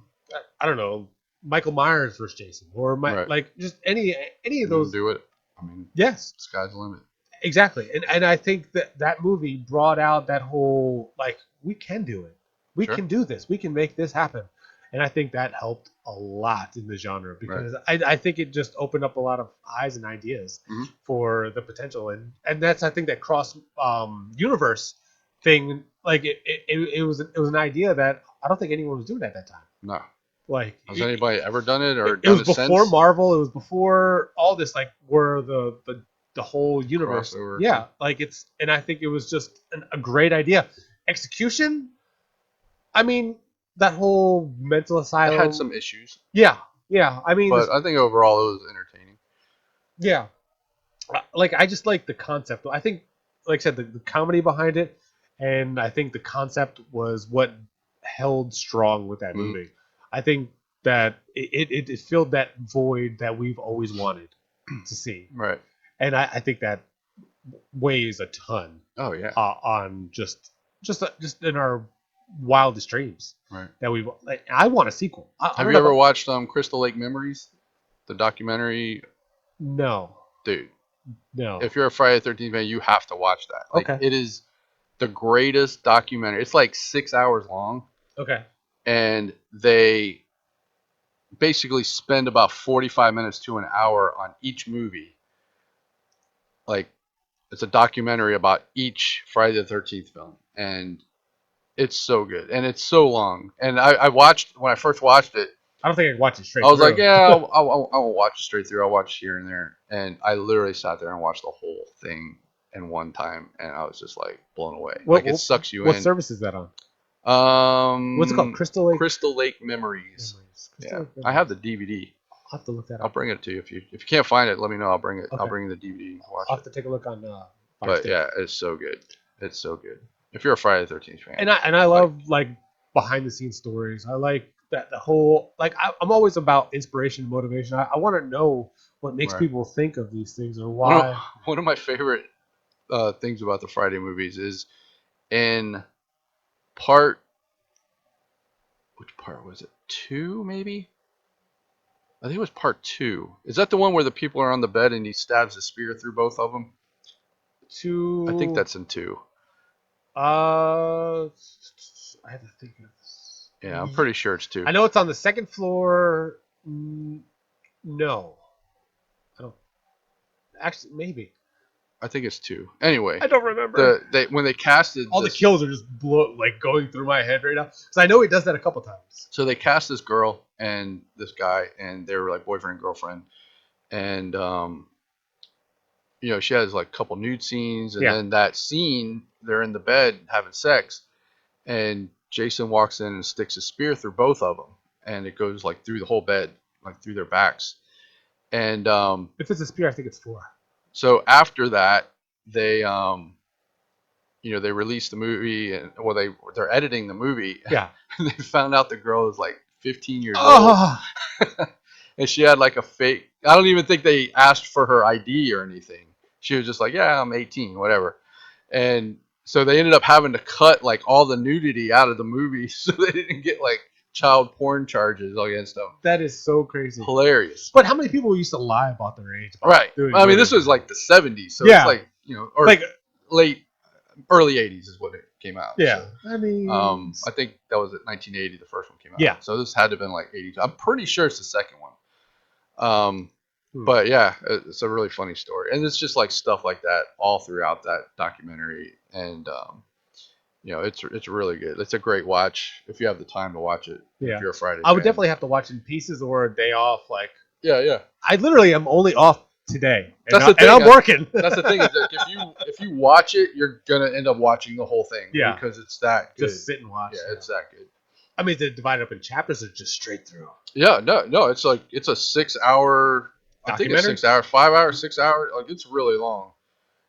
Speaker 1: I don't know, Michael Myers versus Jason, or
Speaker 2: Right.
Speaker 1: like just any of
Speaker 2: And then
Speaker 1: those.
Speaker 2: do it. I mean,
Speaker 1: Yes,
Speaker 2: sky's the limit.
Speaker 1: exactly. And I think that that movie brought out that whole like we can do it, we
Speaker 2: Sure.
Speaker 1: can do this, we can make this happen, and I think that helped a lot in the genre
Speaker 2: Right.
Speaker 1: because I think it just opened up a lot of eyes and ideas
Speaker 2: Hmm.
Speaker 1: for the potential, and that's I think that cross universe thing like it was an idea that I don't think anyone was doing at that time.
Speaker 2: No.
Speaker 1: Like
Speaker 2: Has anybody ever done it or
Speaker 1: it
Speaker 2: done
Speaker 1: was
Speaker 2: it
Speaker 1: before
Speaker 2: since?
Speaker 1: Marvel. It was before all this, like where the whole universe.
Speaker 2: Crossover
Speaker 1: Yeah,
Speaker 2: thing.
Speaker 1: like it's, and I think it was just a great idea. Execution. I mean, that whole mental
Speaker 2: It had
Speaker 1: asylum.
Speaker 2: some issues,
Speaker 1: Yeah, yeah. I mean,
Speaker 2: but
Speaker 1: this.
Speaker 2: I think overall it was entertaining.
Speaker 1: Yeah, like I just like the concept. I think, like I said, the comedy behind it, and I think the concept was what held strong with that
Speaker 2: Mm,
Speaker 1: movie. I think that it filled that void that we've always wanted to see,
Speaker 2: right.
Speaker 1: and I think that weighs a ton
Speaker 2: Oh yeah.
Speaker 1: on just in our wildest dreams
Speaker 2: Right.
Speaker 1: that we like. I want a sequel. I
Speaker 2: Have
Speaker 1: don't
Speaker 2: you
Speaker 1: know
Speaker 2: ever
Speaker 1: about
Speaker 2: watched Crystal Lake Memories, the documentary?
Speaker 1: no,
Speaker 2: Dude,
Speaker 1: no.
Speaker 2: if you're a Friday the 13th fan, you have to watch that. Like
Speaker 1: Okay,
Speaker 2: it is the greatest documentary. It's like 6 hours long,
Speaker 1: okay,
Speaker 2: and they basically spend about 45 minutes to an hour on each movie. Like it's a documentary about each Friday the 13th film, and it's so good and it's so long. And I watched when I first watched it.
Speaker 1: I don't think I can watch it
Speaker 2: I
Speaker 1: straight
Speaker 2: was like,
Speaker 1: through.
Speaker 2: yeah, I'll watch it straight through. I'll watch here and there, and I literally sat there and watched the whole thing in one time, and I was just like blown away.
Speaker 1: what,
Speaker 2: Like it
Speaker 1: what
Speaker 2: sucks you
Speaker 1: what
Speaker 2: in.
Speaker 1: service is that on? What's it called? Crystal Lake
Speaker 2: Crystal Lake Memories.
Speaker 1: Memories. Crystal
Speaker 2: Yeah,
Speaker 1: Lake
Speaker 2: I have
Speaker 1: Memories.
Speaker 2: the DVD.
Speaker 1: I'll have to look that
Speaker 2: I'll
Speaker 1: up.
Speaker 2: bring it to you if you can't find it. Let me know. I'll bring it. I'll
Speaker 1: Okay,
Speaker 2: bring the DVD and watch
Speaker 1: I'll
Speaker 2: it.
Speaker 1: have to take a look on Fire
Speaker 2: But
Speaker 1: Stick.
Speaker 2: yeah, it's so good. It's so good. If you're a Friday the 13th fan,
Speaker 1: And I
Speaker 2: like
Speaker 1: love like behind the scenes stories. I like that the whole like I'm always about inspiration and motivation. I want to know what makes
Speaker 2: right.
Speaker 1: people think of these things or
Speaker 2: One of
Speaker 1: why.
Speaker 2: one of my favorite things about the Friday movies is in part. Which part was it? Two, maybe. I think it was part two. Is that the one where the people are on the bed and he stabs a spear through both of them? I think
Speaker 1: To
Speaker 2: that's in two.
Speaker 1: I have to think of this.
Speaker 2: Yeah, I'm pretty sure it's two.
Speaker 1: I know it's on the second floor. No, I don't. Actually, maybe.
Speaker 2: I think it's two. Anyway,
Speaker 1: I don't remember.
Speaker 2: when they casted
Speaker 1: All the
Speaker 2: this,
Speaker 1: kills are just like going through my head right now because I know he does that a couple times.
Speaker 2: so they cast this girl and this guy, and they were like boyfriend and girlfriend, and she has like a couple nude scenes, and
Speaker 1: Yeah,
Speaker 2: then that scene they're in the bed having sex, and Jason walks in and sticks a spear through both of them, and it goes like through the whole bed, like through their backs, and
Speaker 1: if it's a spear, I think it's four.
Speaker 2: so after that they they released the movie, and well they're editing the movie,
Speaker 1: Yeah.
Speaker 2: and they found out the girl was like 15 years old,
Speaker 1: Oh,
Speaker 2: and she had like a fake. I don't even think they asked for her ID or anything. She was just like, yeah, I'm 18, whatever. And so they ended up having to cut like all the nudity out of the movie so they didn't get like child porn charges against them.
Speaker 1: that is so crazy.
Speaker 2: Hilarious.
Speaker 1: But how many people used to lie about their age? About
Speaker 2: Right.
Speaker 1: doing
Speaker 2: I mean, this
Speaker 1: movies?
Speaker 2: was like the 70s, so it's
Speaker 1: Yeah.
Speaker 2: like, or
Speaker 1: Like,
Speaker 2: late, early 80s is when it came out.
Speaker 1: yeah.
Speaker 2: So,
Speaker 1: I mean,
Speaker 2: I think that was at 1980, the first one came out.
Speaker 1: yeah.
Speaker 2: So this had to have been like 82. I'm pretty sure it's the second one.
Speaker 1: Hmm.
Speaker 2: But yeah, it's a really funny story, and it's just like stuff like that all throughout that documentary, and it's really good. It's a great watch if you have the time to watch it.
Speaker 1: Yeah.
Speaker 2: If you're a Friday
Speaker 1: I would
Speaker 2: fan.
Speaker 1: definitely have to watch in pieces or a day off. Like,
Speaker 2: Yeah.
Speaker 1: I literally am only off today,
Speaker 2: That's the thing.
Speaker 1: and I'm working.
Speaker 2: That's the thing is that if you watch it, you're gonna end up watching the whole thing.
Speaker 1: Yeah.
Speaker 2: Because it's that good.
Speaker 1: Just sit and watch.
Speaker 2: Yeah, it's that good.
Speaker 1: I mean, they're divided up in chapters or just straight through.
Speaker 2: Yeah, no, it's like it's a 6 hour. I think it's
Speaker 1: Documentary?
Speaker 2: 6 hours, 5 hours, 6 hours. Like it's really long,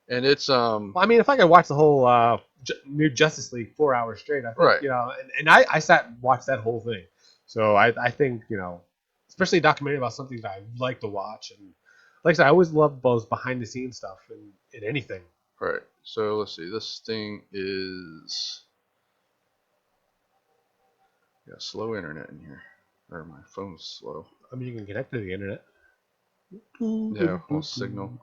Speaker 2: and it's
Speaker 1: Well, I mean, if I could watch the whole new Justice League 4 hours straight, I think,
Speaker 2: Right.
Speaker 1: and I sat and watched that whole thing. So I think, especially a documentary about something that I like to watch. And like I said, I always love those behind the scenes stuff in anything.
Speaker 2: right. So let's see. This thing is slow internet in here. Or my phone's slow.
Speaker 1: I mean, you can connect to the internet.
Speaker 2: Yeah, well, signal.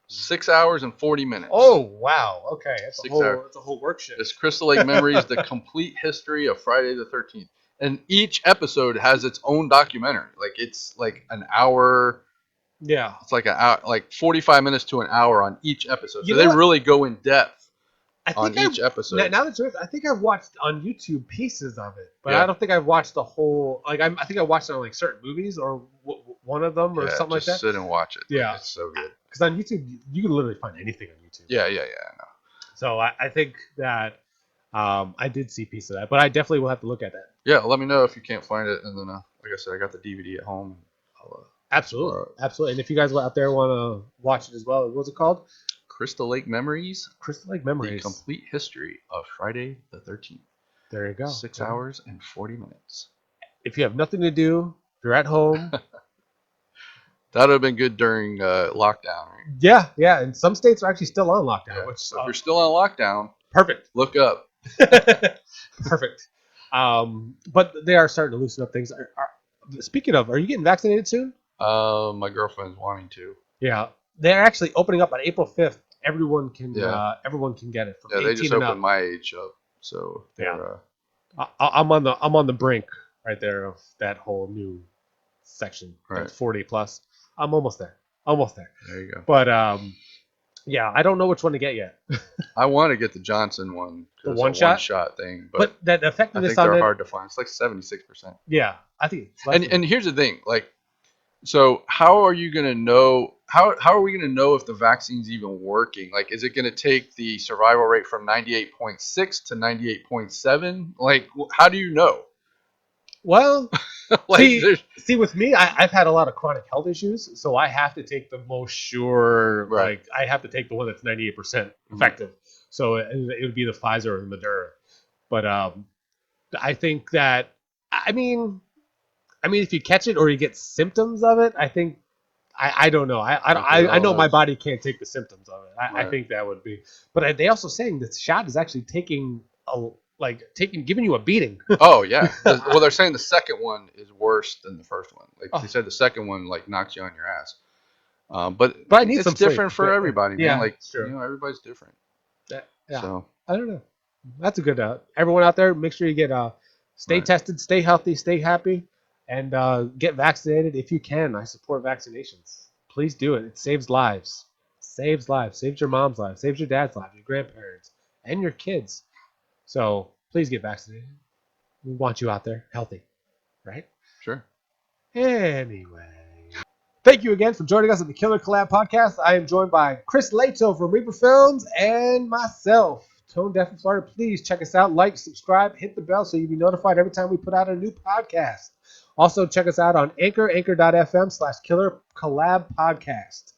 Speaker 2: 6 hours and 40 minutes.
Speaker 1: Oh wow! Okay, that's a
Speaker 2: 6
Speaker 1: whole.
Speaker 2: hours.
Speaker 1: It's a whole work shift.
Speaker 2: It's Crystal Lake Memories: The Complete History of Friday the 13th, and each episode has its own documentary. Like it's like an hour.
Speaker 1: Yeah,
Speaker 2: It's like an hour, like 45 minutes to an hour on each episode.
Speaker 1: you
Speaker 2: So
Speaker 1: know
Speaker 2: they
Speaker 1: what?
Speaker 2: really go in depth
Speaker 1: I
Speaker 2: on
Speaker 1: think
Speaker 2: each episode.
Speaker 1: now that I think I've watched on YouTube pieces of it, but
Speaker 2: Yeah.
Speaker 1: I don't think I've watched the whole. Like I think I watched it on like certain movies or one of them or
Speaker 2: Yeah,
Speaker 1: something like
Speaker 2: just
Speaker 1: that.
Speaker 2: sit and watch it.
Speaker 1: Yeah.
Speaker 2: Like, it's so good.
Speaker 1: Because on YouTube you can literally find anything on YouTube.
Speaker 2: Yeah, I know.
Speaker 1: So I think that I did see a piece of that, but I definitely will have to look at that.
Speaker 2: Yeah, let me know if you can't find it, and then like I said, I got the DVD at home. I'll,
Speaker 1: Absolutely, absolutely. And if you guys out there want to watch it as well, what's it called?
Speaker 2: Crystal Lake Memories:
Speaker 1: Crystal Lake
Speaker 2: The
Speaker 1: Memories.
Speaker 2: Complete History of Friday the 13th.
Speaker 1: There you go.
Speaker 2: 6 hours and 40 minutes.
Speaker 1: If you have nothing to do, if you're at home.
Speaker 2: That would have been good during lockdown, right?
Speaker 1: Yeah, and some states are actually still on lockdown.
Speaker 2: Yeah.
Speaker 1: Which,
Speaker 2: So if you're still on lockdown,
Speaker 1: perfect.
Speaker 2: look up.
Speaker 1: Perfect. But they are starting to loosen up things. Speaking of, are you getting vaccinated soon?
Speaker 2: My girlfriend's wanting to.
Speaker 1: Yeah, they're actually opening up on April 5th. Everyone can everyone can get it from 18
Speaker 2: they just
Speaker 1: and
Speaker 2: opened
Speaker 1: up.
Speaker 2: my age up, so
Speaker 1: I'm on the brink right there of that whole new section.
Speaker 2: Right.
Speaker 1: That's 40 plus. I'm almost there.
Speaker 2: There you go.
Speaker 1: But yeah, I don't know which one to get yet.
Speaker 2: I want to get the Johnson one.
Speaker 1: The
Speaker 2: It's
Speaker 1: one
Speaker 2: a
Speaker 1: shot?
Speaker 2: one-shot thing,
Speaker 1: But that
Speaker 2: I
Speaker 1: effectiveness
Speaker 2: think
Speaker 1: on
Speaker 2: they're
Speaker 1: it.
Speaker 2: hard to find. It's like 76%.
Speaker 1: Yeah, I think. It's less than-
Speaker 2: And here's the thing, like, so how are you gonna know? How are we gonna know if the vaccine's even working? Like, is it gonna take the survival rate from 98.6 to 98.7? Like, how do you know?
Speaker 1: Well,
Speaker 2: Like,
Speaker 1: see, with me, I've had a lot of chronic health issues, so I have to take the most sure.
Speaker 2: Right.
Speaker 1: Like, I have to take the one that's 98% effective. So it would be the Pfizer or the Moderna. But I think that I mean, if you catch it or you get symptoms of it, I think I don't know. I know my body can't take the symptoms of it. I think that would be. But they also saying the shot is actually giving you a beating.
Speaker 2: Oh yeah. Well, they're saying the second one is worse than the first one. Like they said, the second one like knocks you on your ass. But
Speaker 1: I need
Speaker 2: it's
Speaker 1: some
Speaker 2: different
Speaker 1: sleep.
Speaker 2: for everybody, man.
Speaker 1: Yeah,
Speaker 2: Like
Speaker 1: sure.
Speaker 2: everybody's different.
Speaker 1: Yeah.
Speaker 2: So
Speaker 1: I don't know. That's a good. Everyone out there, make sure you get stay tested, stay healthy, stay happy, and get vaccinated if you can. I support vaccinations. Please do it. It saves lives. Saves lives. Saves your mom's life. Saves your dad's life. Your grandparents and your kids. So please get vaccinated. We want you out there healthy, right?
Speaker 2: sure.
Speaker 1: Anyway. Thank you again for joining us on the Killer Collab podcast. I am joined by Chris Lato from Reaper Films and myself, Tone Deaf in Florida. Please check us out, like, subscribe, hit the bell so you'll be notified every time we put out a new podcast. Also, check us out on anchor.fm/Killer Collab Podcast.